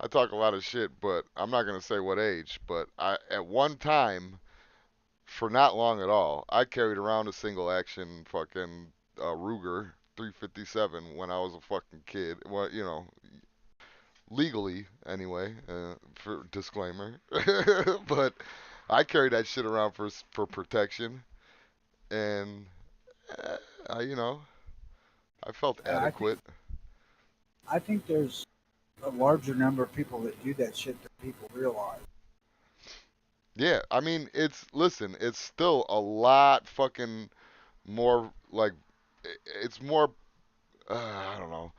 I talk a lot of shit, but I'm not gonna say what age. But I, at one time, for not long at all, I carried around a single action fucking Ruger 357 when I was a fucking kid. Well, legally anyway. For disclaimer, but I carried that shit around for protection, and you know, I felt I think adequate. I think there's a larger number of people that do that shit than people realize. Yeah, I mean, listen, it's still a lot fucking more like it's more I don't know.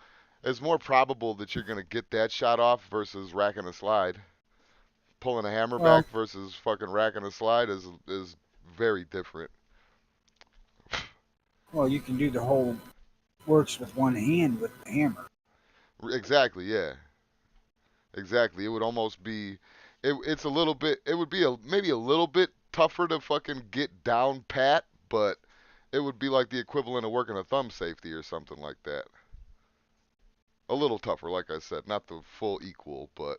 It's more probable that you're gonna get that shot off versus racking a slide. Pulling a hammer Well, back versus fucking racking a slide is very different. well, you can do the whole works with one hand with the hammer. Exactly, yeah. Exactly. It would almost be it's a little bit it would be maybe a little bit tougher to fucking get down pat, but it would be like the equivalent of working a thumb safety or something like that. A little tougher, like I said, not the full equal, but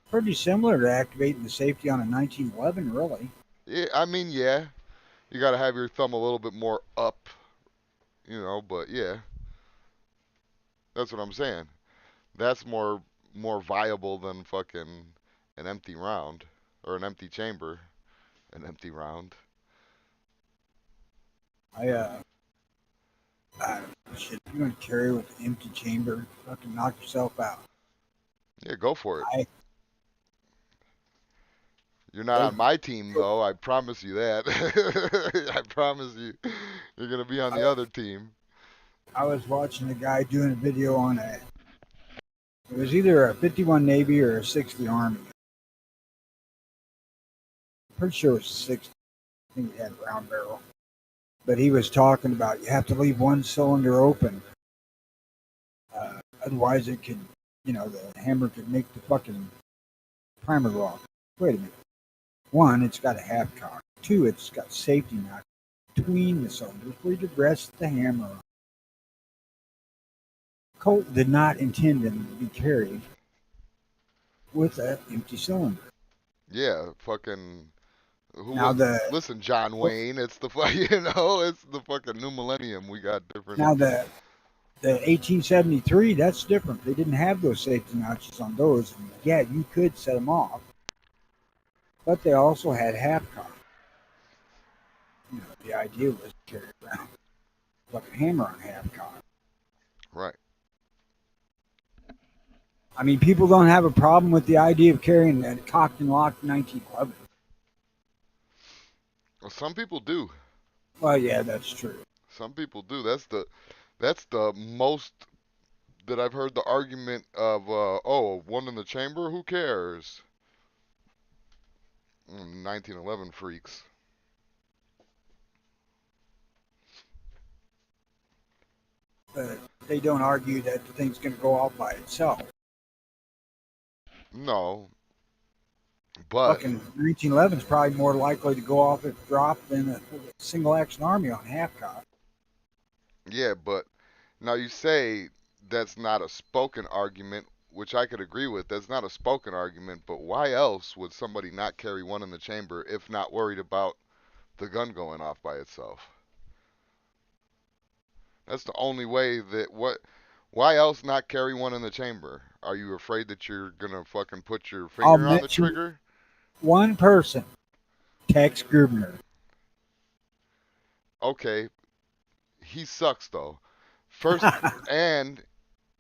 Pretty similar to activating the safety on a 1911, really. yeah, I mean, yeah, you got to have your thumb a little bit more up, but yeah, that's what I'm saying. That's more viable than fucking an empty round or an empty chamber, an empty round. I shit. If you're gonna carry with an empty chamber, fucking knock yourself out. Yeah, go for it. I You're not on my team though. I promise you that. I promise you, you're gonna be on the other team. I was watching a guy doing a video on a. It was either a 51 Navy or a 60 Army. I'm pretty sure it was a 60. I think it had a round barrel. But he was talking about you have to leave one cylinder open, otherwise it could, the hammer could make the fucking primer go off. Wait a minute. One, it's got a half cock. Two, it's got safety knots between the cylinders for you to rest the hammer on. Colt did not intend them to be carried with an empty cylinder. Yeah, fucking who Now was the listen, John Wayne, it's the it's the fucking new millennium. We got different. now the 1873, that's different. They didn't have those safety notches on those. And yeah, you could set them off, but they also had half cock. The idea was to carry around like a hammer on half cock. Right. I mean, people don't have a problem with the idea of carrying a cocked and locked 1911. Well, some people do. Well, yeah, that's true. Some people do. That's the most that I've heard the argument of, oh, one in the chamber, who cares? 1911 freaks. But they don't argue that the thing's going to go off by itself. No, but Fucking 1911 is probably more likely to go off if dropped than a single action army on half cock. yeah, but now you say that's not a spoken argument, which I could agree with. That's not a spoken argument, but why else would somebody not carry one in the chamber if not worried about the gun going off by itself? That's the only way that what. Why else not carry one in the chamber? Are you afraid that you're gonna fucking put your I'll finger on the mention trigger? one person, Tex Grubner. Okay, he sucks though. First,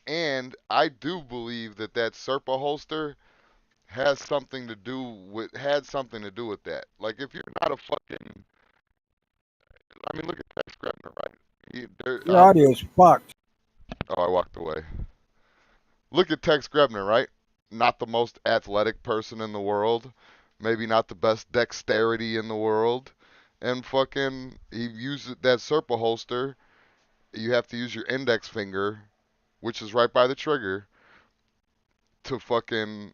and I do believe that that Serpa holster has something to do with had something to do with that. Like if you're not a fucking, I mean, look at Tex Grebner, right? Your audio is fucked. Oh, I walked away. Look at Tex Grebner, right? Not the most athletic person in the world, maybe not the best dexterity in the world, and fucking he uses that Serpa holster. You have to use your index finger, which is right by the trigger, to fucking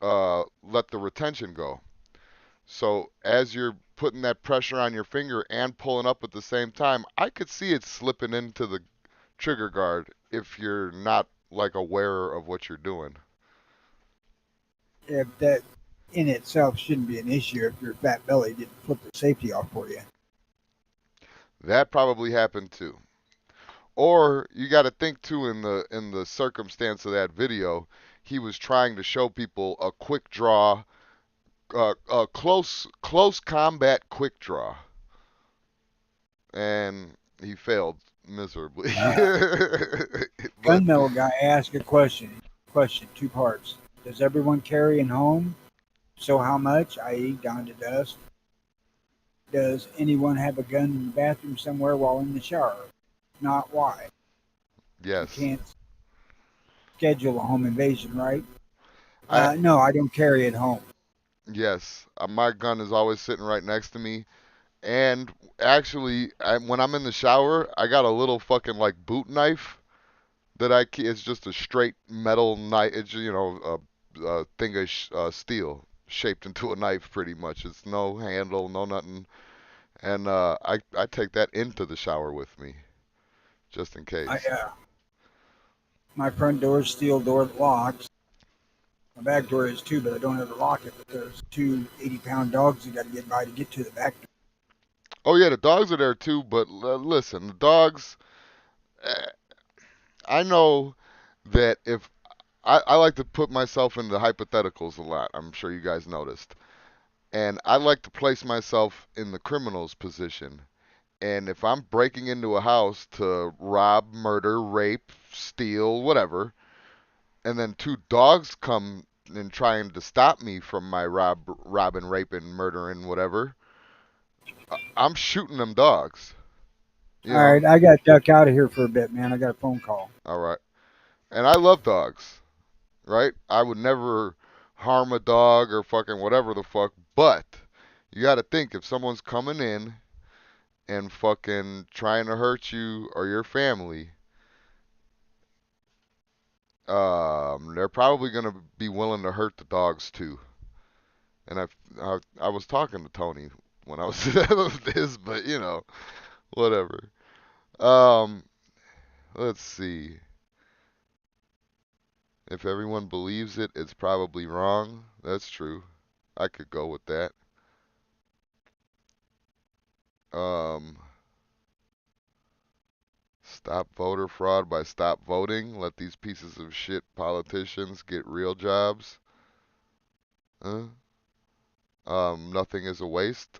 let the retention go. So as you're putting that pressure on your finger and pulling up at the same time, I could see it slipping into the trigger guard if you're not like aware of what you're doing. If that in itself shouldn't be an issue if your fat belly didn't flip the safety off for you. That probably happened too. Or you got to think too in the circumstance of that video, he was trying to show people a quick draw, a close combat quick draw, and he failed miserably. Uh, But Gunmetal guy asked a question. Question, two parts. Does everyone carry in home? So how much, i.e., down to dust? Does anyone have a gun in the bathroom somewhere while in the shower? Not why. You yes, can't schedule a home invasion, right? I No, I don't carry it home. yes, my gun is always sitting right next to me. And actually, when I'm in the shower, I got a little fucking like boot knife that it's just a straight metal knife. It's a thing of steel shaped into a knife, pretty much. It's no handle, no nothing, and I take that into the shower with me just in I, case. my front door is steel door that locks. My back door is too, but I don't ever lock it. But there's two 80-pound dogs that got to get by to get to the back door. Oh yeah, the dogs are there too. But listen, the dogs. eh, I know that if I like to put myself into hypotheticals a lot. I'm sure you guys noticed. And I like to place myself in the criminal's position. And if I'm breaking into a house to rob, murder, rape, steal, whatever, and then two dogs come and trying to stop me from my robbing, raping, murdering, whatever, I'm shooting them dogs. You All know? right, I got to duck out of here for a bit, man. I got a phone call. All right. And I love dogs, right? I would never harm a dog or fucking whatever the fuck, but you got to think if someone's coming in and fucking trying to hurt you or your family, they're probably gonna be willing to hurt the dogs too. And I was talking to Tony when I was this, but whatever. Um, let's see. If everyone believes it, it's probably wrong. That's true. I could go with that. Um, stop voter fraud by stop voting. Let these pieces of shit politicians get real jobs. Huh? Nothing is a waste.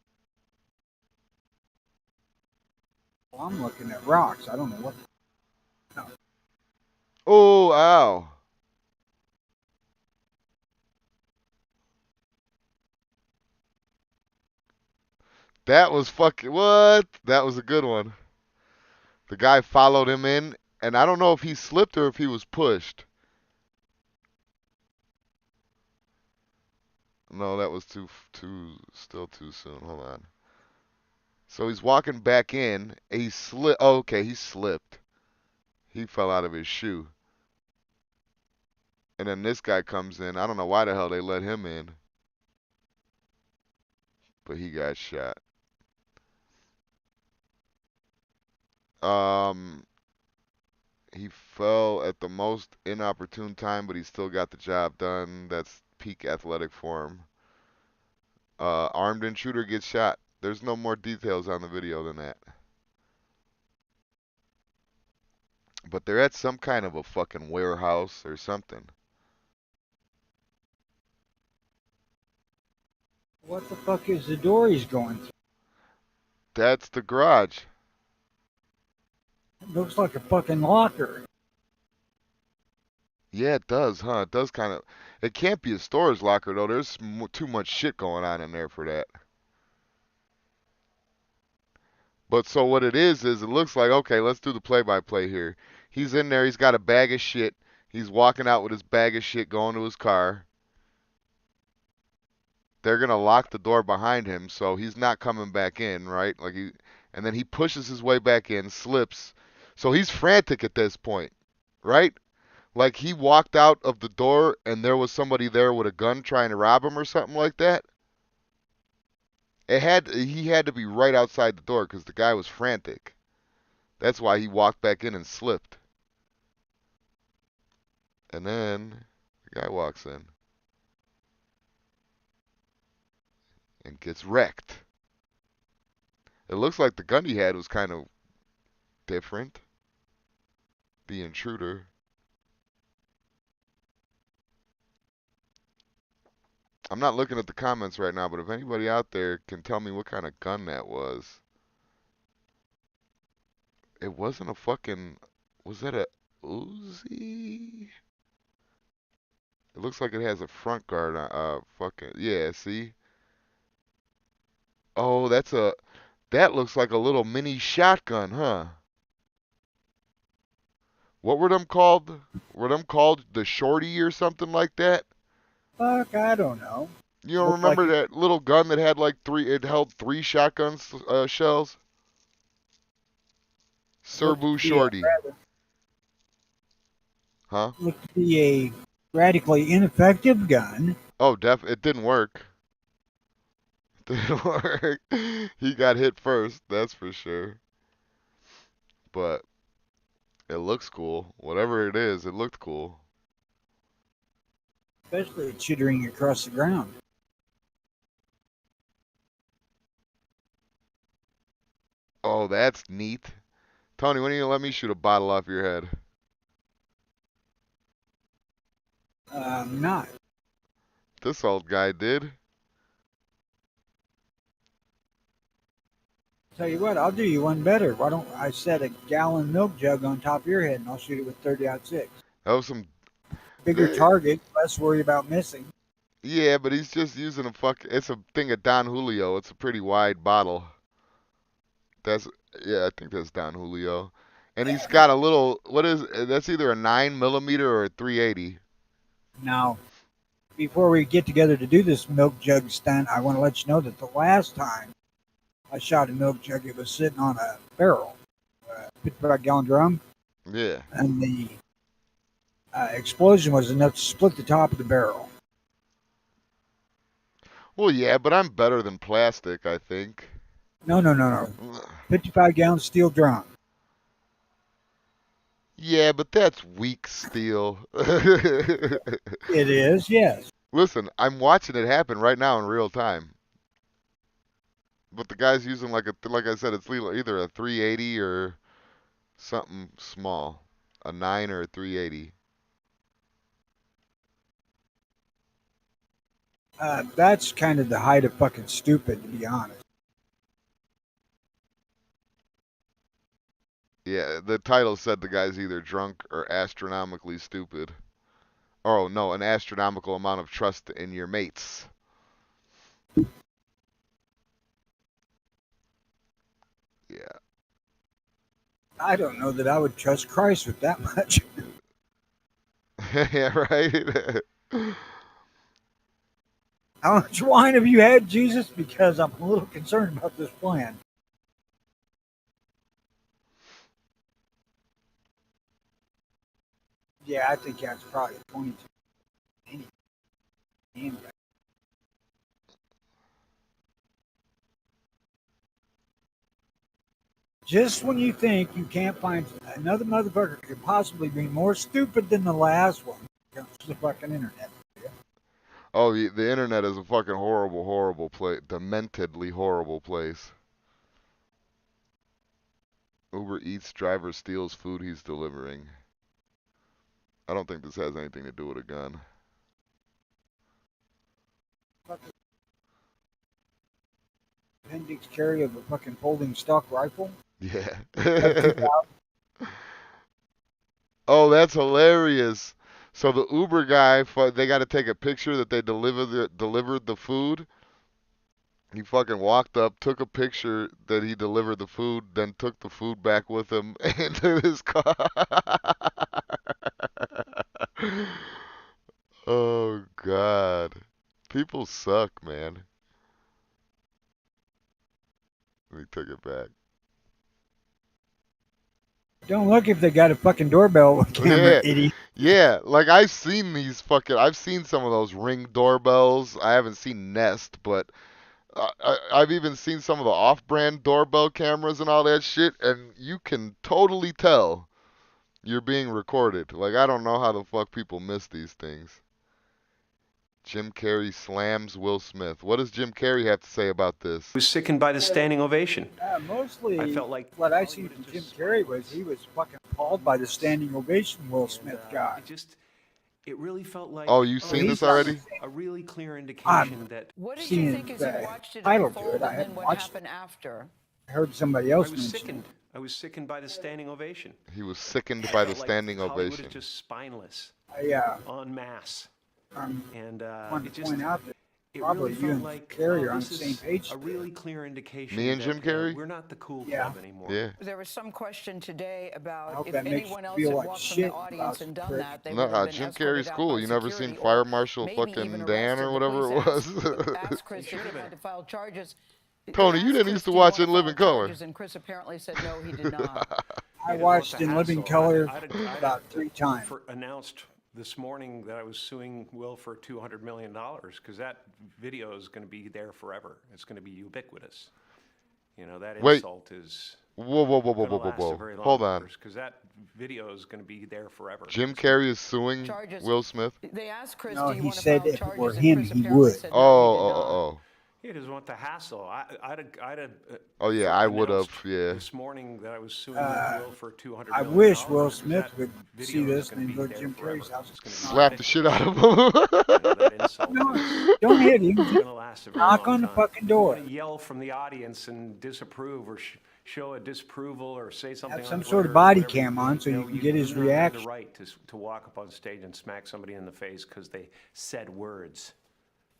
Well, I'm looking at rocks. I don't know what. No. Oh, ow. That was fucking what? That was a good one. The guy followed him in, and I don't know if he slipped or if he was pushed. No, that was still too soon. Hold on. So he's walking back in. He slipped. Oh, okay, he slipped. He fell out of his shoe. And then this guy comes in. I don't know why the hell they let him in, but he got shot. Um, he fell at the most inopportune time, but he still got the job done. That's peak athletic form. Armed intruder gets shot. There's no more details on the video than that. But they're at some kind of a fucking warehouse or something. What the fuck is the door he's going through? That's the garage. It looks like a fucking locker. Yeah, it does, huh? It does kind of. It can't be a storage locker though. There's too much shit going on in there for that. But so what it is it looks like, okay, let's do the play-by-play here. He's in there. He's got a bag of shit. He's walking out with his bag of shit, going to his car. They're gonna lock the door behind him, so he's not coming back in, right? And then he pushes his way back in, slips. So he's frantic at this point, right? Like he walked out of the door and there was somebody there with a gun trying to rob him or something like that. He had to be right outside the door because the guy was frantic. That's why he walked back in and slipped. And then the guy walks in and gets wrecked. It looks like the gun he had was kind of different. The intruder. I'm not looking at the comments right now, but if anybody out there can tell me what kind of gun that was. It wasn't a fucking. Was that a Uzi? It looks like it has a front guard. Fucking yeah. See? Oh, that looks like a little mini shotgun, huh? What were them called? Were them called the shorty or something like that? Fuck, I don't know. You don't Looked like remember that little gun that had like three? It held three shotguns shells. looked Serbu to be a shorty, huh? looked to be a radically ineffective gun. Oh, it didn't work. Didn't work. He got hit first, that's for sure. But it looks cool. Whatever it is, it looked cool. Especially it chittering across the ground. Oh, that's neat. Tony, when are you gonna let me shoot a bottle off your head? Not. This old guy did. Tell you what, I'll do you one better. Why don't I set a gallon milk jug on top of your head and I'll shoot it with 30-06. That was some. Bigger target, less worry about missing. Yeah, but he's just using a fuck. It's a thing of Don Julio. It's a pretty wide bottle. That's yeah, I think that's Don Julio. And he's got a little. What is? That's either a 9mm or a 380. Now, before we get together to do this milk jug stunt, I want to let you know that the last time I shot a milk jug, it was sitting on a barrel, 55-gallon drum, Yeah. and the explosion was enough to split the top of the barrel. Well, yeah, but I'm better than plastic, I think. No. 55-gallon steel drum. Yeah, but that's weak steel. It is, yes. Listen, I'm watching it happen right now in real time. But the guy's using like I said, it's either a 380 or something small, a 9 or a 380. That's kind of the height of fucking stupid, to be honest. Yeah, the title said the guy's either drunk or astronomically stupid. Oh no, an astronomical amount of trust in your mates. Yeah. I don't know that I would trust Christ with that much. Yeah, right? How much wine have you had, Jesus? Because I'm a little concerned about this plan. Yeah, I think that's probably 22. Anyway. Just when you think you can't find another motherfucker who could possibly be more stupid than the last one, comes the fucking internet. Oh, the internet is a fucking horrible, horrible place. Dementedly horrible place. Uber Eats driver steals food he's delivering. I don't think this has anything to do with a gun. Appendix carry of a fucking folding stock rifle. Yeah. F2000. Oh, that's hilarious. So the Uber guy, they got to take a picture that they delivered the food. He fucking walked up, took a picture that he delivered the food, then took the food back with him into his car. Oh God, people suck, man. He took it back. Don't look if they got a fucking doorbell camera, Yeah, idiot. yeah. Like I've seen I've seen some of those Ring doorbells. I haven't seen Nest, but I've even seen some of the off-brand doorbell cameras and all that shit, and you can totally tell you're being recorded. Like I don't know how the fuck people miss these things. Jim Carrey slams Will Smith. What does Jim Carrey have to say about this? I was sickened by the standing ovation. Mostly, I felt like what I seen from Jim Carrey was he was fucking appalled by the standing ovation Will Smith got. It really felt like Oh, you've seen this already? a really clear indication that What did Seeing you think as you the watched it title to unfold, it, I and hadn't then what watched happened after? I heard somebody I else was mention sickened. I was sickened by the standing ovation. He was sickened I by the felt like standing Hollywood ovation. is just spineless, I en masse, and wanted it to just point out that it probably really you felt and like Carrey are on this the same is page a there. really clear indication Me and that, Jim Carrey? we're not the cool Yeah. club anymore. Yeah. There was some question today I about hope if that makes anyone you else feel had like walked from shit the audience about and done prick. that, they would have No, been Jim escorted Carrey's out cool. by You never security seen Fire or Marshal maybe fucking even Dan arrested. or The whatever it police was? asked Chris if he had to file charges. They Tony, you asked didn't Chris, used to "Do you watch wanna In Living file Color. charges?" And Chris apparently said no, he did not. I You know, watched it's a In Living hassle. Color I'd about 3 times. announced this morning that I was suing Will for $200 million because that video is going to be there forever. It's going to be ubiquitous. You know, that Wait. insult is Whoa, whoa, whoa, whoa, going to whoa, whoa, last a whoa. very long Hold on. because that video is going to be there forever. Jim Carrey is suing Charges. Will Smith? They asked Chris, No, "Do you he want to said file if it were charges?" And him, Chris he apparently would. said Oh, no, he did oh, not. oh, He doesn't want the hassle. oh. Yeah, I would have. announced Yeah. this morning that I was suing Will for $200 million. I wish Will Smith that would video see is this gonna and be go to there Jim forever. Carrey's house. It's gonna be Slap the ubiquitous. shit out of him. You know, that insult No, is don't hit him. going to last a very Knock long on the time. fucking door. You wanna yell from the audience and disapprove or show a disapproval or say something Have on some Twitter sort of or body whatever, cam on so you can get his do not have reaction. the right to walk up on stage and smack somebody in the face because they said words.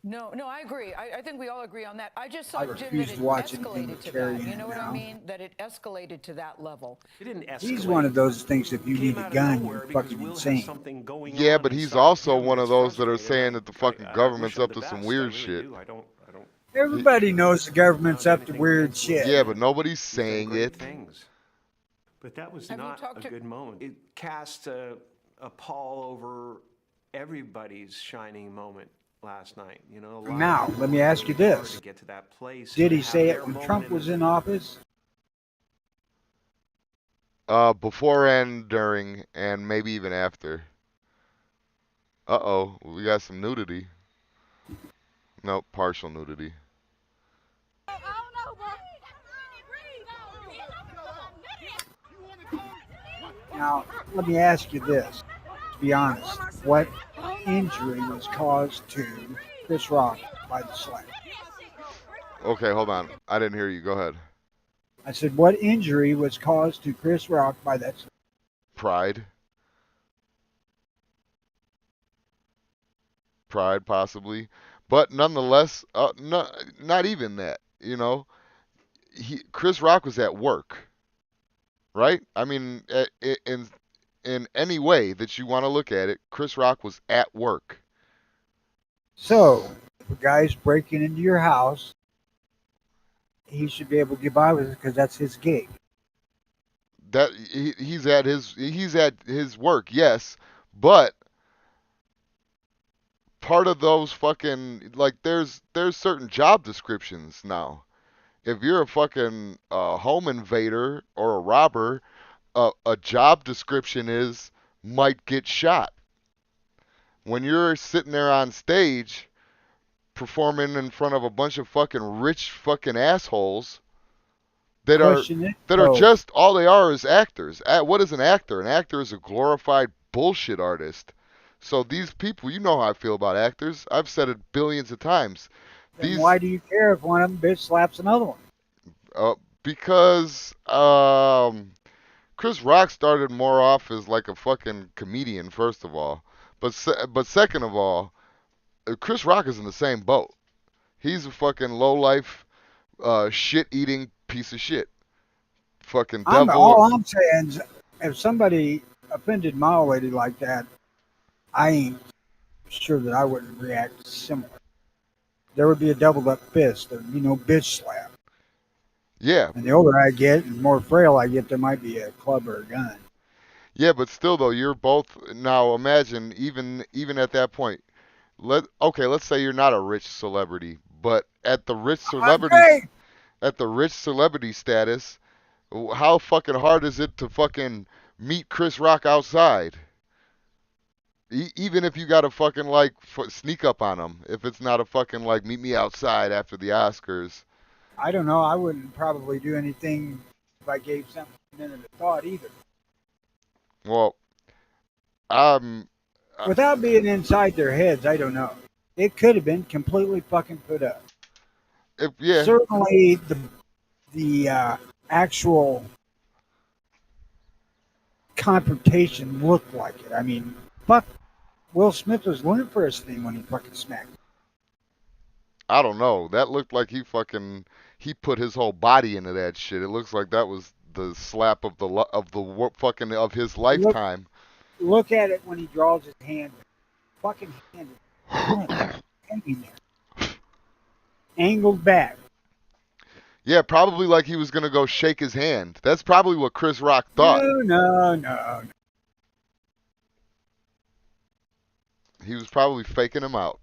No, I agree. I think we all agree on that. I just I thought, Jim, refuse that it to watch anything escalated with to Carrey that. in You it know what I now. mean? That it escalated to that level. It didn't escalate. He's one of those things, if you It need came a out of gun, nowhere you're because fucking Will has insane. something going Yeah, on but he's inside also him one of that's those that are frustrating. saying that the fucking I government's wish him up the to some best. weird I really shit. do. I don't. Everybody knows the government's up to anything weird against Will. shit. Yeah, but nobody's He's done saying great it. things. But that was Have you not talked a to- good moment. It cast a pall over everybody's shining moment last night. You know. A lot of Now, people let me ask you worked hard this. to get to that place Did and he have say their it when moment Trump was the- in office? Before and during, and maybe even after. Uh-oh, we got some nudity. Nope, partial nudity. Now, let me ask you this. To be honest, what injury was caused to Chris Rock by the slap? Okay, hold on. I didn't hear you. Go ahead. I said, what injury was caused to Chris Rock by that? Pride. Pride, possibly. But nonetheless, no, not even that. Chris Rock was at work, right? I mean, in any way that you want to look at it, Chris Rock was at work. So, if a guy's breaking into your house, he should be able to get by with it because that's his gig. That he's at his work, yes, but part of those fucking like there's certain job descriptions now. If you're a fucking home invader or a robber, a job description is might get shot. When you're sitting there on stage performing in front of a bunch of fucking rich fucking assholes that are Question is, that are though, just all they are is actors. What is an actor? An actor is a glorified bullshit artist. So these people, you know how I feel about actors. I've said it billions of times. then These why do you care if one of them bitch slaps another one? because Chris Rock started more off as like a fucking comedian, first of all, but second of all, Chris Rock is in the same boat. He's a fucking low life, shit eating piece of shit. Fucking devil. All I'm saying is, if somebody offended my old lady like that, I ain't sure that I wouldn't react similar. There would be a doubled up fist. There would be no bitch slap. Yeah, And the older I get, and the more frail I get, there might be a club or a gun. yeah, but still though, you're both now. Imagine even at that point. Let's say you're not a rich celebrity, but Okay. at the rich celebrity status, how fucking hard is it to fucking meet Chris Rock outside? Even if you got to fucking like sneak up on him, if it's not a fucking like meet me outside after the Oscars. I don't know. I wouldn't probably do anything if I gave something a minute of thought either. Well, um, Without being inside their heads, I don't know. It could have been completely fucking put up. if yeah, Certainly, the actual confrontation looked like it. I mean, fuck, Will Smith was looking for his thing when he fucking smacked him. I don't know. That looked like he put his whole body into that shit. It looks like that was the slap of fucking of his Look, lifetime. look at it when he draws his hand. Fucking hand is limp, hanging there, angled back. Yeah, probably like he was gonna go shake his hand. That's probably what Chris Rock thought. No. He was probably faking him out.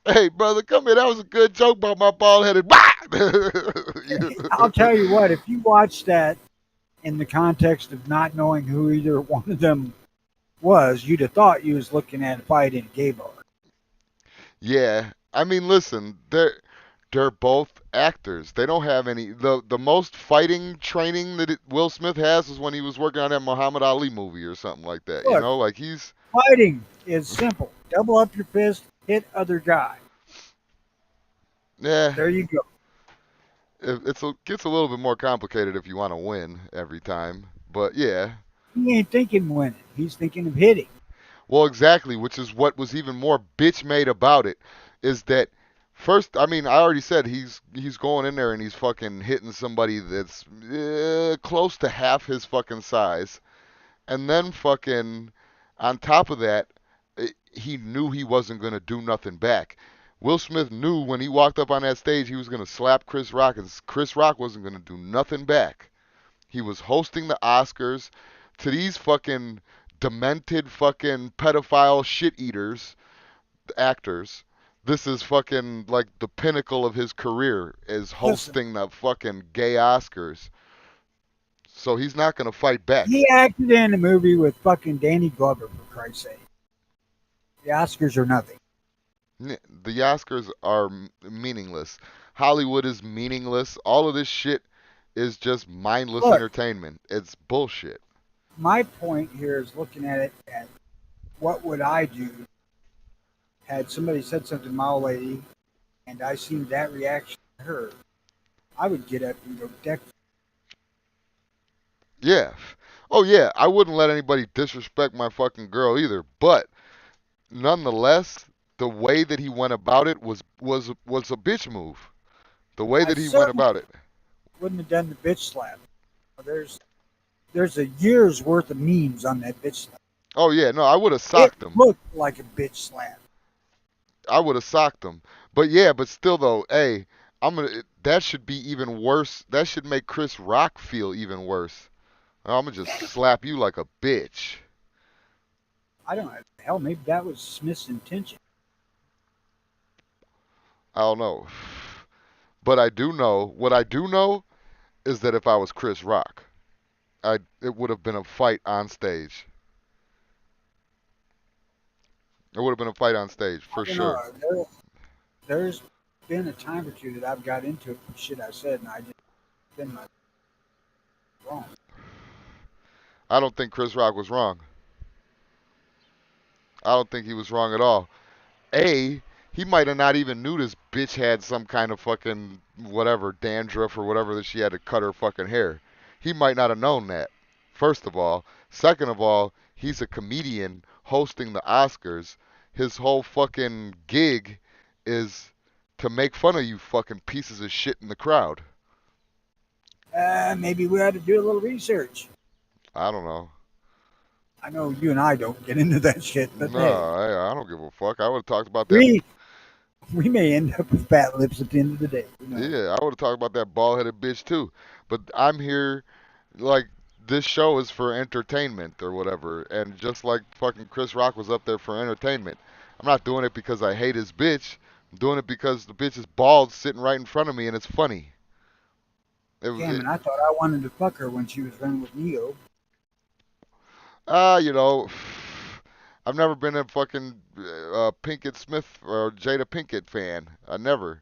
Hey, brother, come here. That was a good joke about my bald headed. I'll tell you what, if you watch that in the context of not knowing who either one of them was, you'd have thought you was looking at a fight in a gay bar. Yeah, I mean, listen, they're both actors. They don't have any. The most fighting training that Will Smith has is when he was working on that Muhammad Ali movie or something like that. You Look, know, like he's fighting is simple. Double up your fist, hit other guy. yeah. There you go. Gets a little bit more complicated if you want to win every time. But yeah, He ain't thinking winning. He's thinking of hitting. well, exactly, which is what was even more bitch made about it, is that first, I mean, I already said he's going in there and he's fucking hitting somebody that's close to half his fucking size, and then fucking on top of that, he knew he wasn't gonna do nothing back. Will Smith knew when he walked up on that stage he was gonna slap Chris Rock, and Chris Rock wasn't gonna do nothing back. He was hosting the Oscars to these fucking demented fucking pedophile shit eaters, actors. This is fucking like the pinnacle of his career is Listen, hosting the fucking gay Oscars. So he's not gonna fight back. he acted in a movie with fucking Danny Glover, for Christ's sake. The Oscars are nothing. The Oscars are meaningless. Hollywood is meaningless. All of this shit is just mindless Look, entertainment. It's bullshit. my point here is looking at it at what would I do had somebody said something to my old lady and I seen that reaction to her. I would get up and go deck. Yeah. Oh yeah, I wouldn't let anybody disrespect my fucking girl either. But nonetheless, the way that he went about it was a bitch move. The way I that he went certainly about it. wouldn't have done the bitch slap. There's a year's worth of memes on that bitch slap. Oh yeah, no, I would have It socked him. looked like a bitch slap. I would have socked him. But yeah, but still though, hey, that should be even worse. That should make Chris Rock feel even worse. I'm gonna just slap you like a bitch. I don't know. Hell, maybe that was Smith's intention. I don't know. But I do know, what I do know is that if I was Chris Rock, it would have been a fight on stage. It would have been a fight on stage I for don't know. sure. There's been a time or two that I've got into it for shit I said, and I just been my wrong. I don't think Chris Rock was wrong. I don't think he was wrong at all. A, he might have not even knew this bitch had some kind of fucking whatever dandruff or whatever that she had to cut her fucking hair. He might not have known that. First of all, second of all, he's a comedian hosting the Oscars. His whole fucking gig is to make fun of you fucking pieces of shit in the crowd. Maybe we ought to do a little research. I don't know. I know you and I don't get into that shit, but No, hey, I don't give a fuck. I would have talked about that. we we may end up with fat lips at the end of the day. You know. Yeah, I would have talked about that bald headed bitch too. But I'm here, like, this show is for entertainment or whatever. And just like fucking Chris Rock was up there for entertainment. I'm not doing it because I hate his bitch. I'm doing it because the bitch is bald sitting right in front of me and it's funny. It was, Damn, it, and I thought I wanted to fuck her when she was running with Neo. you know, I've never been a fucking Pinkett Smith or Jada Pinkett fan. I never.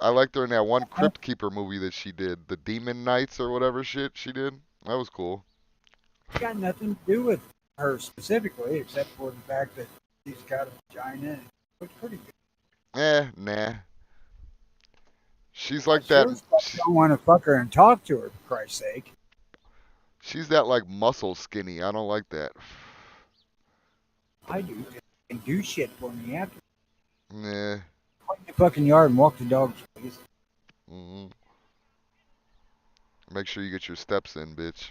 I liked her in that one Crypt Keeper movie that she did, the Demon Knights or whatever shit she did. That was cool. Got nothing to do with her specifically, except for the fact that she's got a vagina and looks pretty good. Nah. She's I like that. sure as fuck don't want to fuck her and talk to her, for Christ's sake. She's that like muscle skinny. I don't like that. I do. And do shit for me after. Nah. Clean the fucking yard and walk the dogs, please. hmm Make sure you get your steps in, bitch.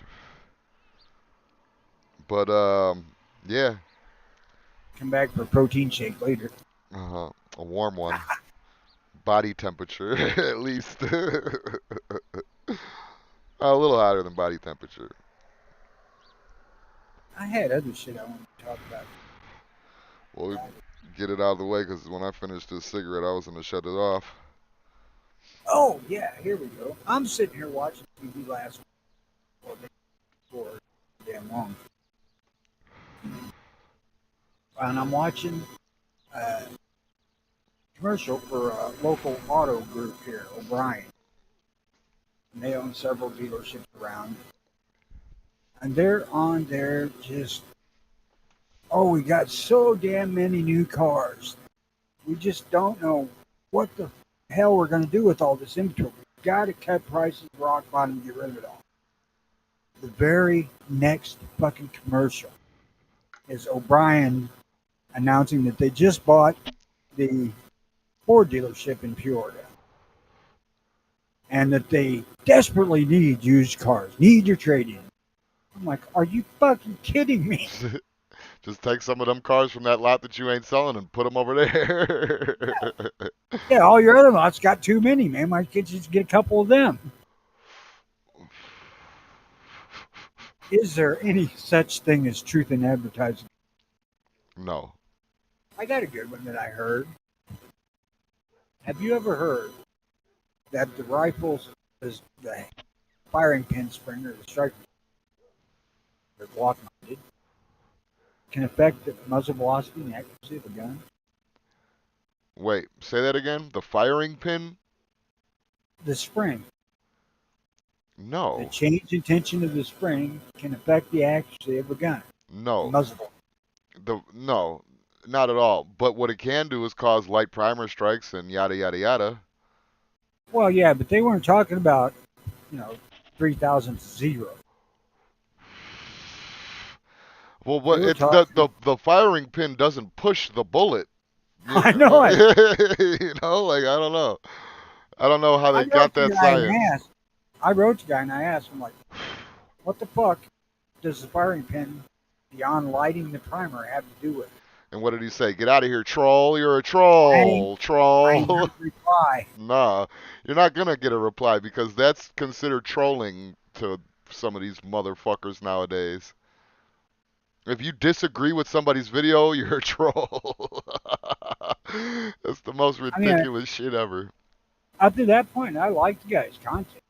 But yeah. Come back for a protein shake later. A warm one. Body temperature, at least. A little hotter than body temperature. I had other shit I wanted to talk about. Well, we get it out of the way because when I finished this cigarette, I was gonna shut it off. Oh, yeah, here we go. I'm sitting here watching TV last week, or the day before, damn long. And I'm watching a commercial for a local auto group here, O'Brien. And they own several dealerships around. And they're on there just, oh, we got so damn many new cars. We just don't know what the hell we're going to do with all this inventory. We've got to cut prices rock bottom and get rid of it all. The very next fucking commercial is O'Brien announcing that they just bought the Ford dealership in Peoria and that they desperately need used cars, need your trade-in. I'm like, are you fucking kidding me? Just take some of them cars from that lot that you ain't selling and put them over there. Yeah, all your other lots got too many, man. Why can't you just get a couple of them? Is there any such thing as truth in advertising? No. I got a good one that I heard. Have you ever heard that the rifles, the firing pin spring or the strike, they're Glock mounted, can affect the muzzle velocity and accuracy of a gun? Wait, say that again? The firing pin? The spring, the No. change in tension of the spring can affect the accuracy of a gun. No. Muzzle. No, not at all. But what it can do is cause light primer strikes and yada yada yada. Well, yeah, but they weren't talking about, you know, 3,000 to 0. Well, They what were it's the, talking. the firing pin doesn't push the bullet. I know it. Like I don't know. I don't know how I they got wrote the that guy and science. asked. I wrote the guy and I asked him, like, what the fuck does the firing pin beyond lighting the primer have to do with it? And what did he say? Get out of here, troll. You're a I troll. ain't Troll. got a reply. Nah. You're not gonna get a reply because that's considered trolling to some of these motherfuckers nowadays. If you disagree with somebody's video, you're a troll. That's the most I mean, ridiculous shit ever. up to that point, I liked the guy's content,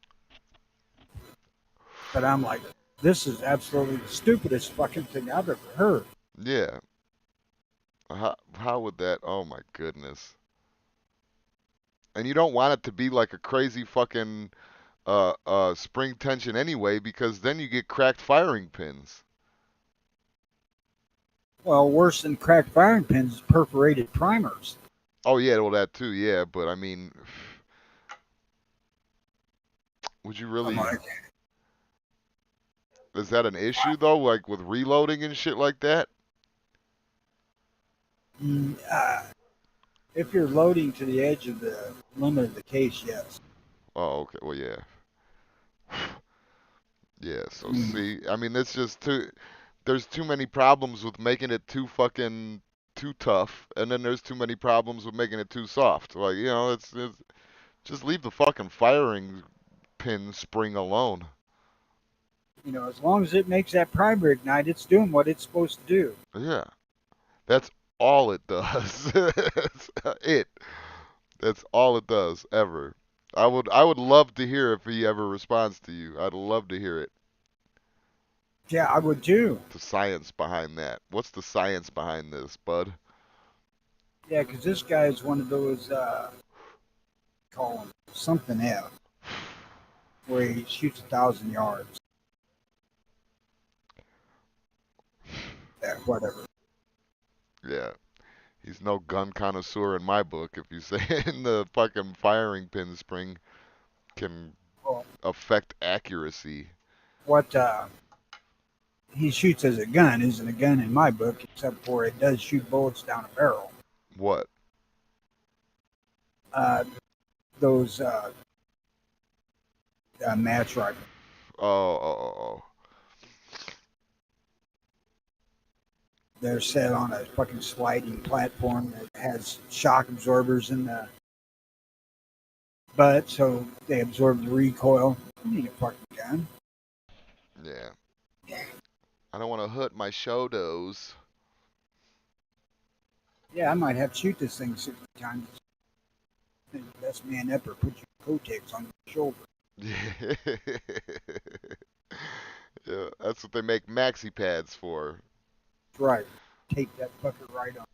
but I'm like, this is absolutely the stupidest fucking thing I've ever heard. Yeah. How would that? Oh my goodness. And you don't want it to be like a crazy fucking spring tension anyway, because then you get cracked firing pins. Well, worse than cracked firing pins is perforated primers. Oh yeah, well that too, yeah. But I mean, would you I'm really? like, Is that an issue though? Like with reloading and shit like that? mm, uh, if you're loading to the edge of the limit of the case, yes. Oh, okay. Well, yeah. Yeah. So Mm, see, I mean, it's just too. There's too many problems with making it too fucking too tough, and then there's too many problems with making it too soft. Like it's just leave the fucking firing pin spring alone. as long as it makes that primer ignite, it's doing what it's supposed to do. Yeah, that's all it does. That's it. That's all it does ever. I would love to hear if he ever responds to you. I'd love to hear it. Yeah, I would too. The science behind that. What's the science behind this, bud? Yeah, because this guy is one of those, call him something F, where he shoots 1,000 yards. Yeah, whatever. Yeah, he's no gun connoisseur in my book. If you say the fucking firing pin spring can Well, affect accuracy. what he shoots as a gun isn't a gun in my book, except for it does shoot bullets down a barrel. What? Uh, those match rifles. Oh. They're set on a fucking sliding platform that has shock absorbers in the butt, so they absorb the recoil. You need a fucking gun. Yeah. I don't want to hurt my shoulders. Yeah, I might have to shoot this thing 60 times. The best man ever put your Kotex on your shoulder. Yeah. Yeah, that's what they make maxi pads for. That's right. Tape that fucker right on.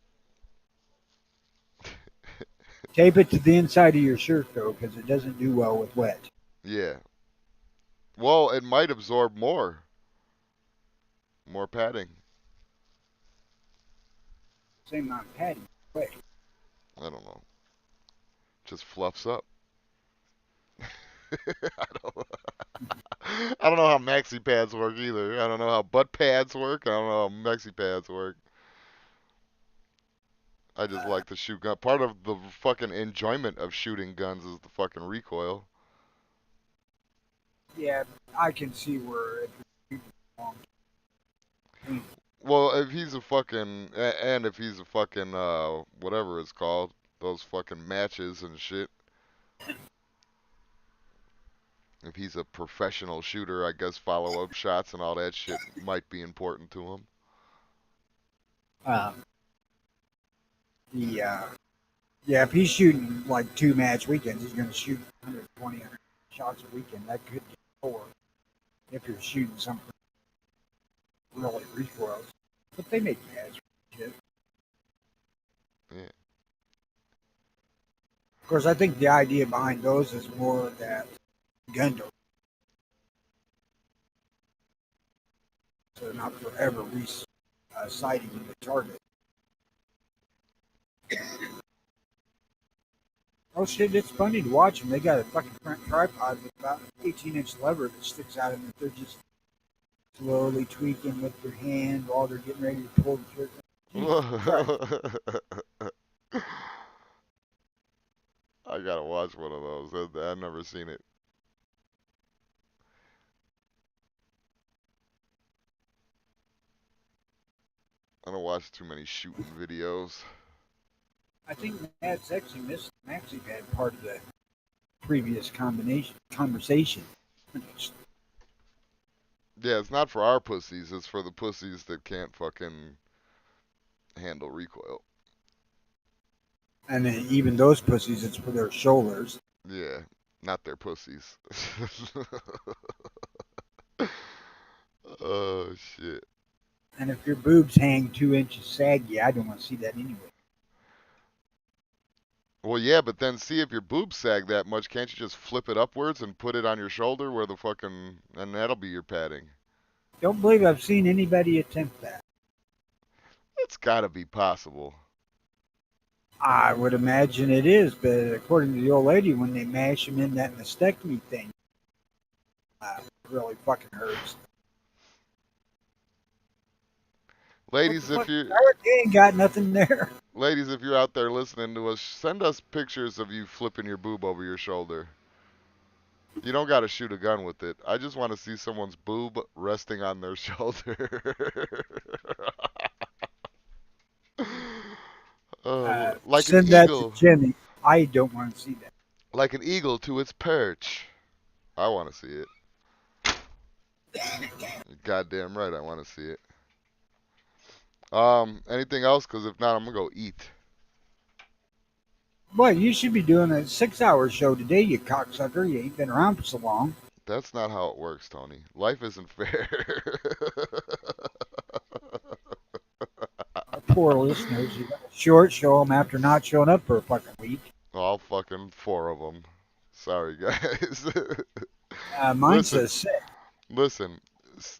Tape it to the inside of your shirt, though, because it doesn't do well with wet. Yeah. Well, it might absorb more padding. Same amount of padding. Wet. I don't know. Just fluffs up. I don't. I don't know how maxi pads work either. I don't know how butt pads work. I don't know how maxi pads work. I just like to shoot gun. Part of the fucking enjoyment of shooting guns is the fucking recoil. Yeah, I can see where it Well, if he's a fucking and if he's a fucking whatever it's called, those fucking matches and shit. If he's a professional shooter, I guess follow-up shots and all that shit might be important to him. um, the yeah, if he's shooting like 2 match weekends, he's going to shoot 120, 100 shots a weekend. That could get four if you're shooting something really recoils. But they make pads for shit. Yeah. Of course, I think the idea behind those is more that gun don't, so they're not forever sighting the target. Oh shit, it's funny to watch them. They got a fucking front tripod with about an 18-inch lever that sticks out of it. They're just slowly tweaking with their hand while they're getting ready to pull the trigger. Jesus Christ. I gotta watch one of those. I've never seen it. I don't watch too many shooting videos. I think Mad Sexy missed Maxie had part of the previous conversation. Yeah, it's not for our pussies. It's for the pussies that can't fucking handle recoil. And then even those pussies, it's for their shoulders. Yeah, not their pussies. Oh shit. And if your boobs hang 2 inches saggy, I don't want to see that anyway. Well, yeah, but then see if your boobs sag that much, can't you just flip it upwards and put it on your shoulder where the fucking, and that'll be your padding. Don't believe I've seen anybody attempt that. It's gotta be possible. I would imagine it is, but according to the old lady, when they mash them in that mastectomy thing, it really fucking hurts. Ladies, if you They ain't got nothing there. ladies, if you're out there listening to us, send us pictures of you flipping your boob over your shoulder. You don't gotta shoot a gun with it. I just want to see someone's boob resting on their shoulder. Like an Send that to eagle. Jimmy. I don't want to see that. Like an eagle to its perch. I want to see it. You're goddamn right, I want to see it. Anything else? Because if not, I'm gonna go eat. Boy, you should be doing a 6-hour show today, you cocksucker. You ain't been around for so long. That's not how it works, Tony. Life isn't fair. Our poor listeners, you got a short show them after not showing up for a fucking week. All fucking four of them. Sorry, guys. Mine Listen, says 6. listen,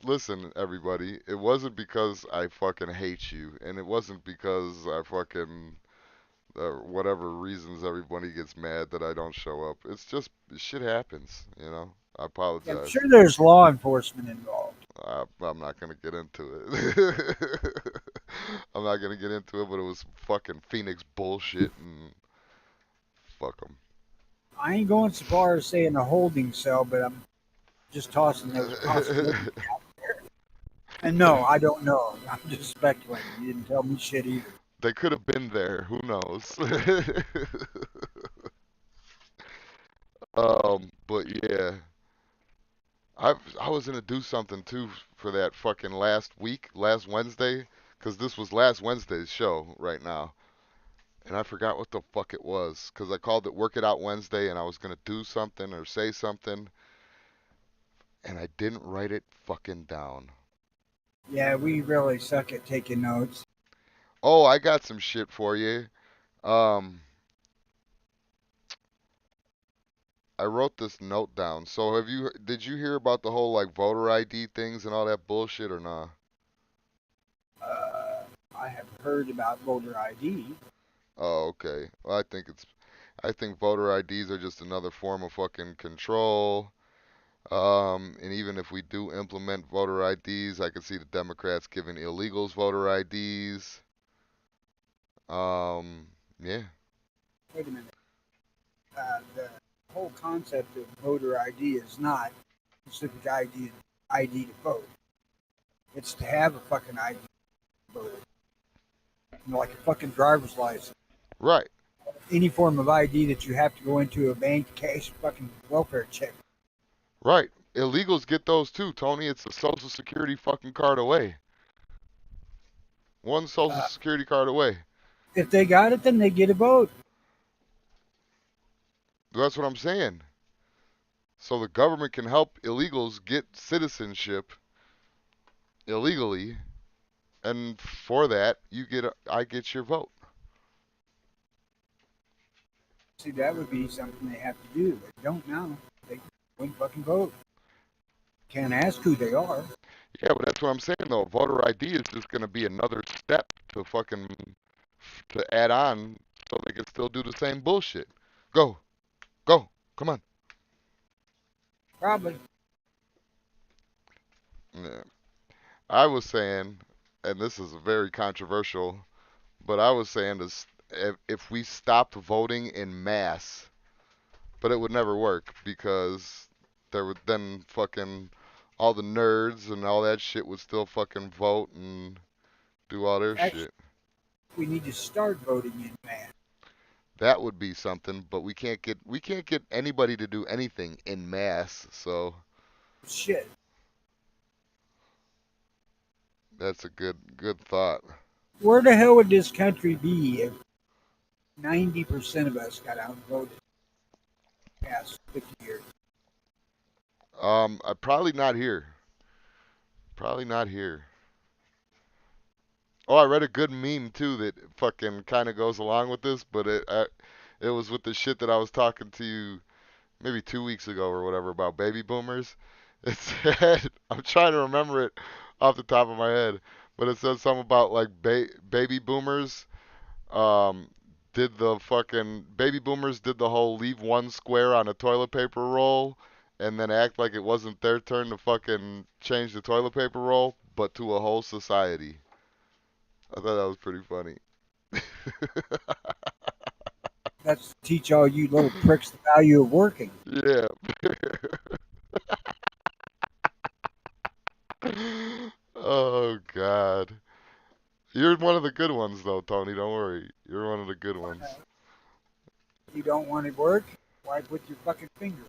listen, everybody. It wasn't because I fucking hate you, and it wasn't because I fucking whatever reasons everybody gets mad that I don't show up. It's just shit happens, you know. I Yeah, I'm apologize. sure there's law enforcement involved. I'm not gonna get into it. I'm not gonna get into it, but it was fucking Phoenix bullshit, and fuck them. I ain't going so far as saying a holding cell, but I'm just tossing those possibilities out there. And no, I don't know. I'm just speculating. You didn't tell me shit either. They could have been there. Who knows? But yeah, I was gonna do something too for that fucking last week, last Wednesday, 'cause this was last Wednesday's show right now, and I forgot what the fuck it was, 'cause I called it Work It Out Wednesday, and I was gonna do something or say something, and I didn't write it fucking down. Yeah, we really suck at taking notes. Oh, I got some shit for you. Um, I wrote this note down. So did you hear about the whole like voter ID things and all that bullshit or not? I have heard about voter ID. Oh, okay. Well, I think voter IDs are just another form of fucking control. And even if we do implement voter IDs, I could see the Democrats giving illegals voter IDs. Yeah. Wait a minute. The whole concept of voter ID is not specific ID to vote. It's to have a fucking ID to vote. You know, like a fucking driver's license. Right. Any form of ID that you have to go into a bank, cash fucking welfare check. Right. Illegals get those too, Tony. It's a social security fucking card away. One social Uh, security card away. if they got it, then they get a vote. That's what I'm saying. So the government can help illegals get citizenship illegally, and for that, I get your vote. See, that would be something they have to do. They don't now. They wouldn't fucking vote. Can't ask who they are. Yeah, but that's what I'm saying though. Voter ID is just gonna be another step to fucking to add on, so they can still do the same bullshit. Go. Go. Come on. Probably. Yeah. I was saying, and this is very controversial, but I was saying this, if we stopped voting in mass, but it would never work because there would then fucking all the nerds and all that shit would still fucking vote and do all their Actually, shit. we need to start voting in mass. That would be something, but we can't get anybody to do anything in mass, so Shit. that's a good thought. Where the hell would this country be if 90% of us got out and voted the past 50 years? Probably not here. Probably not here. Oh, I read a good meme too that fucking kind of goes along with this, but it was with the shit that I was talking to you maybe 2 weeks ago or whatever about baby boomers. It said I'm trying to remember it off the top of my head, but it said something about like baby boomers um did the fucking baby boomers did the whole leave one square on a toilet paper roll and then act like it wasn't their turn to fucking change the toilet paper roll, but to a whole society. I thought that was pretty funny. That's to teach all you little pricks the value of working. Yeah. Oh God. You're one of the good ones though, Tony. Don't worry. You're one of the good ones. You don't want to work? Wipe with your fucking finger.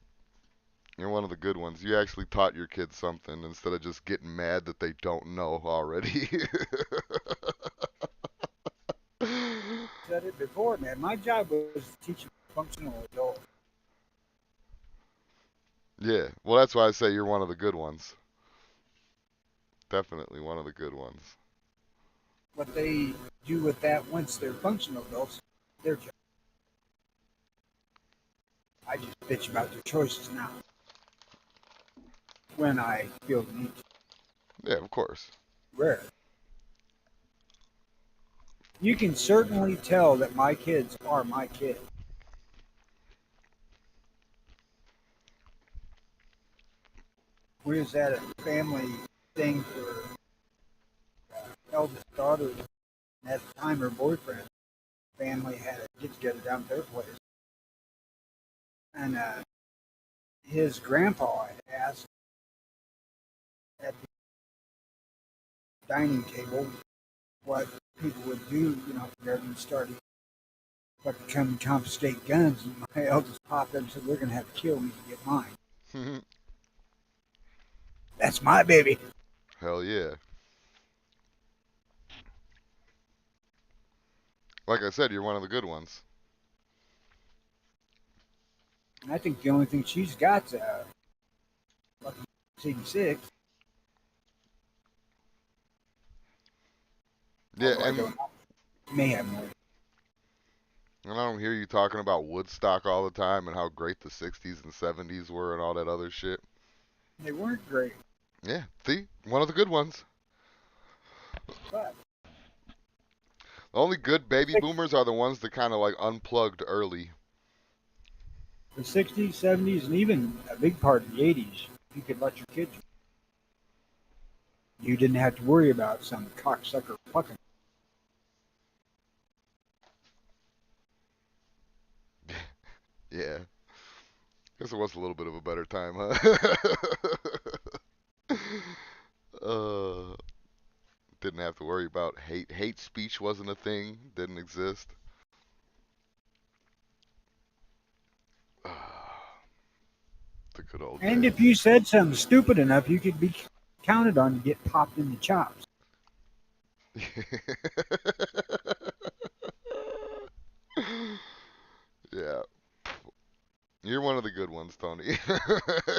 You're one of the good ones. You actually taught your kids something instead of just getting mad that they don't know already. Said it before, man. My job was to teach them functional adult. Yeah. Well, that's why I say you're one of the good ones. Definitely one of the good ones. What they do with that once they're functional adults, their job. I just bitch about their choices now when I feel the need to. Yeah, of course. Rare. You can certainly tell that my kids are my kids. We was at a family thing for eldest daughter, and at the time her boyfriend family had a get together down at their place, and his grandpa had asked at the dining table what people would do, whenever you started fucking come confiscate guns. And my eldest popped up and said, "We're gonna have to kill me to get mine." That's my baby. Hell yeah. Like I said, you're one of the good ones. And I think the only thing she's got's fucking 86. Yeah, Although I don't know. May have more. and I don't hear you talking about Woodstock all the time and how great the 60s and 70s were and all that other shit. They weren't great, Yeah, see? One of the good ones. but The only good baby boomers are the ones that kind of like unplugged early. the 60s, 70s, and even a big part of the 80s, you could let your kids. You didn't have to worry about some cocksucker fucking. Yeah. Guess it was a little bit of a better time, huh? uh, didn't have to worry about hate. Hate speech wasn't a thing. Didn't exist. The good old And if days. you said something stupid enough, you could be counted on to get popped in the chops. Yeah. You're one of the good ones, Tony.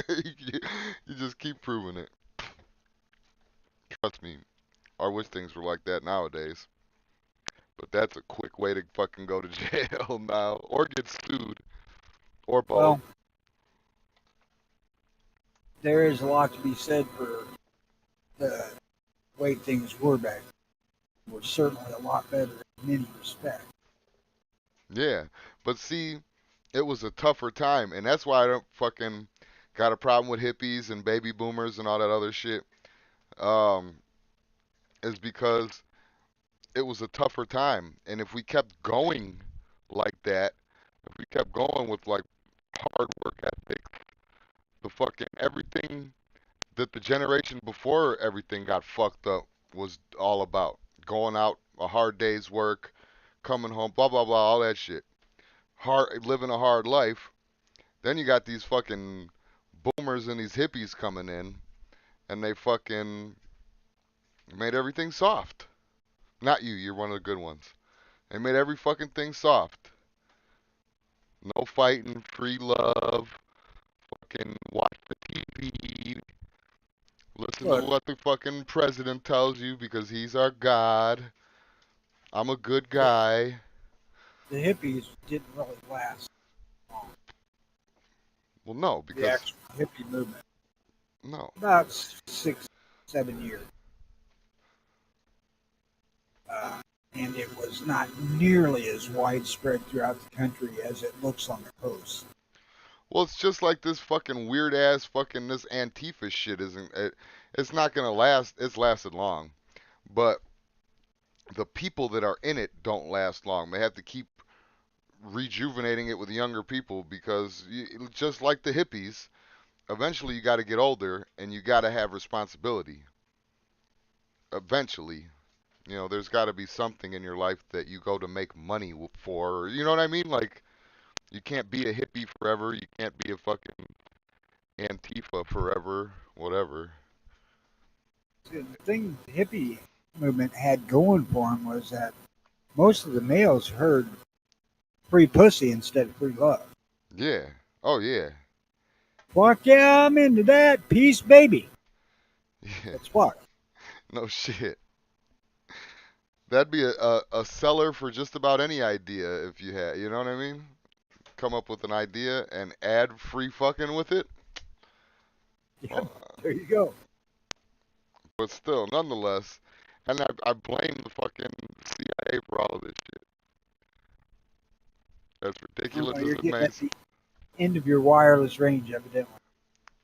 you, you just keep proving it. Trust me. I wish things were like that nowadays. But that's a quick way to fucking go to jail now. Or get sued. Or both. Well, there is a lot to be said for the way things were back then. Were certainly a lot better in many respects. Yeah. But see, it was a tougher time, and that's why I don't fucking got a problem with hippies and baby boomers and all that other shit. Um, is because it was a tougher time, and if we kept going like that, if we kept going with like hard work ethic, the fucking everything that the generation before everything got fucked up was all about going out, a hard day's work, coming home, blah blah blah, all that shit. Hard living a hard life. Then you got these fucking boomers and these hippies coming in, and they fucking made everything soft. Not you, you're one of the good ones. They made every fucking thing soft. No fighting, free love, fucking watch the TV, listen to Look, what the fucking president tells you because he's our god. I'm a good the, guy. the hippies didn't really last long. Well, no, The because actual hippie movement, no. about 6, 7 years, uh, and it was not nearly as widespread throughout the country as it looks on the coast. Well, it's just like this fucking weird ass fucking this Antifa shit isn't it, it's not gonna last. It's lasted long, but the people that are in it don't last long. They have to keep rejuvenating it with younger people because just like the hippies, eventually you got to get older and you got to have responsibility. Eventually, there's got to be something in your life that you go to make money for. Or, you know what I mean? Like you can't be a hippie forever. You can't be a fucking Antifa forever. Whatever. The thing the hippie movement had going for them was that most of the males heard free pussy instead of free love. Yeah. Oh yeah. Fuck yeah, I'm into that. Peace, baby. Yeah. That's what. No shit. That'd be a seller for just about any idea if you had. You know what I mean? Come up with an idea and add free fucking with it. Yep, Well, there you go. but still, nonetheless, and I blame the fucking CIA for all of this shit. As ridiculous Well, as you're it getting may, at the end of your wireless range, evidently.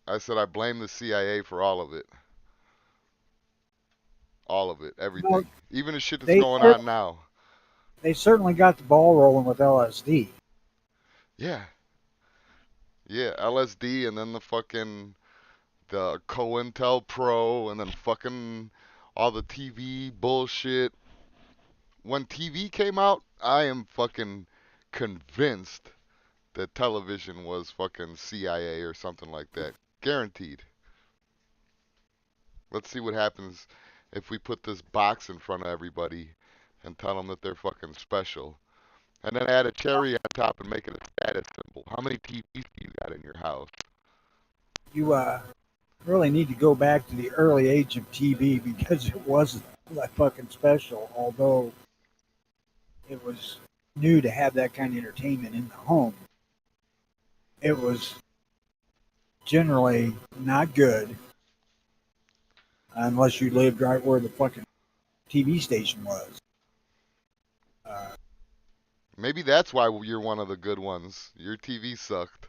I said I blame the CIA for all of it. All of it, Well, everything, even the shit that's they going cer- on now. they certainly got the ball rolling with LSD. Yeah, yeah, LSD, and then the COINTELPRO, and then fucking all the TV bullshit. When TV came out, I am fucking convinced that television was fucking CIA or something like that. Guaranteed. Let's see what happens if we put this box in front of everybody and tell them that they're fucking special. And then add a cherry on top and make it a status symbol. How many TVs do you got in your house? You really need to go back to the early age of TV because it wasn't that fucking special, although it was new to have that kind of entertainment in the home. It was generally not good unless you lived right where the fucking TV station was. Uh, Maybe that's why you're one of the good ones. Your TV sucked.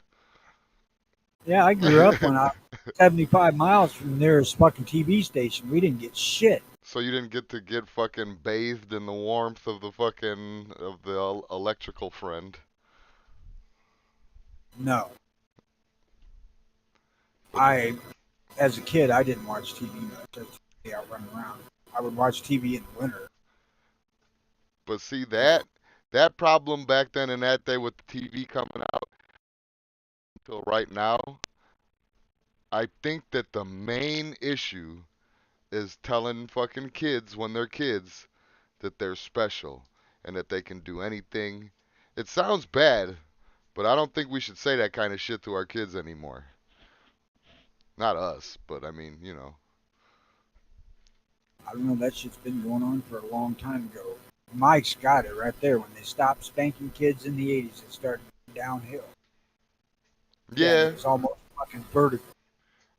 yeah, I grew up when I was 75 miles from the nearest fucking TV station. We didn't get shit. So you didn't get to get fucking bathed in the warmth of the electrical friend. No. But As a kid, I didn't watch TV much. I was out running around. I would watch TV in the winter. see that problem back then in that day with the TV coming out until right now, I think that the main issue is telling fucking kids when they're kids that they're special and that they can do anything. It sounds bad, but I don't think we should say that kind of shit to our kids anymore. Not us, but I mean, I don't know. That shit's been going on for a long time ago. Mike's got it right there. When they stopped spanking kids in the 80s, it started downhill. Yeah, and Yeah, it was almost fucking vertical.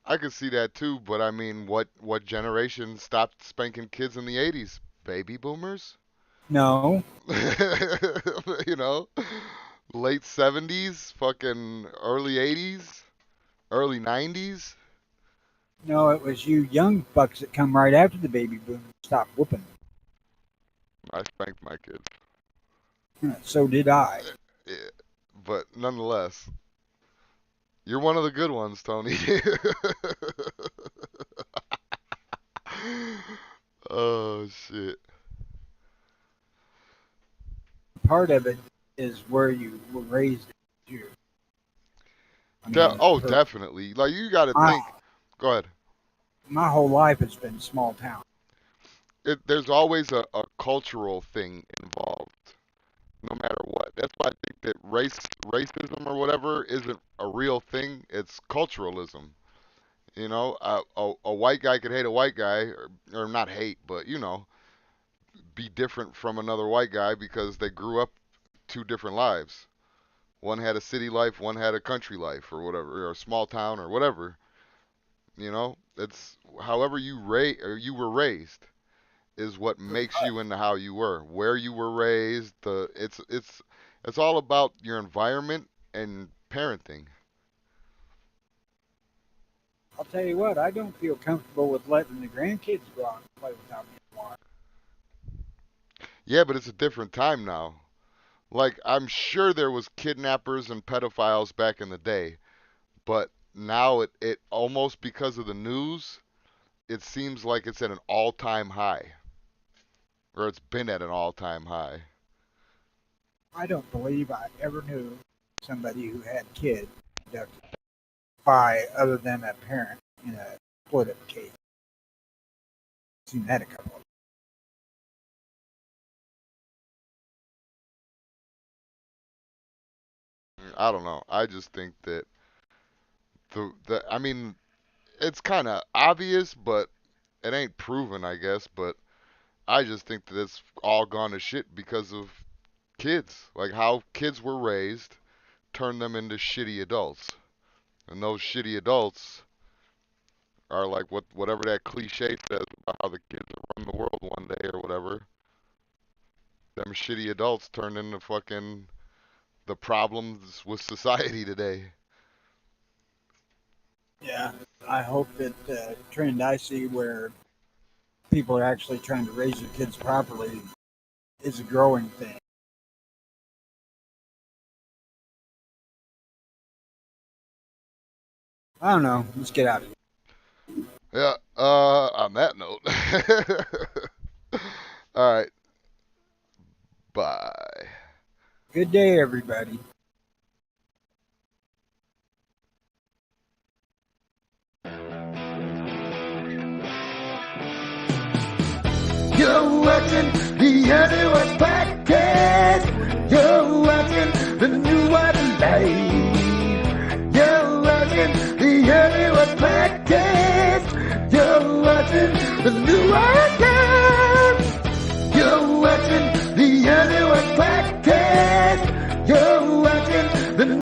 I could see that too, but I mean, what generation stopped spanking kids in the 80s? Baby boomers? No, you know? late 70s, fucking early 80s, early 90s. No, it was you young bucks that come right after the baby boom and stop whooping. I spanked my kids. So did I. Yeah, but nonetheless, you're one of the good ones, Tony. Oh shit. Part of it is where you were raised. Too. I mean, Oh, definitely. Like you got to my, think. Go ahead. my whole life has been small town. There's always a cultural thing involved, no matter what. That's why I think that racism or whatever isn't a real thing. It's culturalism. You know, a white guy could hate a white guy, or not hate, but be different from another white guy because they grew up two different lives. One had a city life, one had a country life, or whatever, or a small town, or whatever. It's however you were raised is what makes you into how you were. Where you were raised, it's all about your environment and parenting. I'll tell you what, I don't feel comfortable with letting the grandkids go out and play without me anymore. Yeah, but it's a different time now. Like I'm sure there was kidnappers and pedophiles back in the day, but now it almost because of the news, it seems like it's at an all-time high, or it's been at an all-time high. I don't believe I ever knew somebody who had kids abducted by other than a parent in a split-up case. Seen that a couple of I don't know. I just think that the I mean, it's kind of obvious, but it ain't proven, I guess. But I just think that it's all gone to shit because of kids. Like how kids were raised turned them into shitty adults, and those shitty adults are like whatever that cliche says about how the kids will run the world one day or whatever. Them shitty adults turned into fucking the problems with society today. Yeah, I hope that trend I see where people are actually trying to raise their kids properly is a growing thing. I don't know. Let's get out of here. Yeah. On that note. All right. Bye. Good day, everybody. You're watching the NWP podcast. You're watching the new one live. You're watching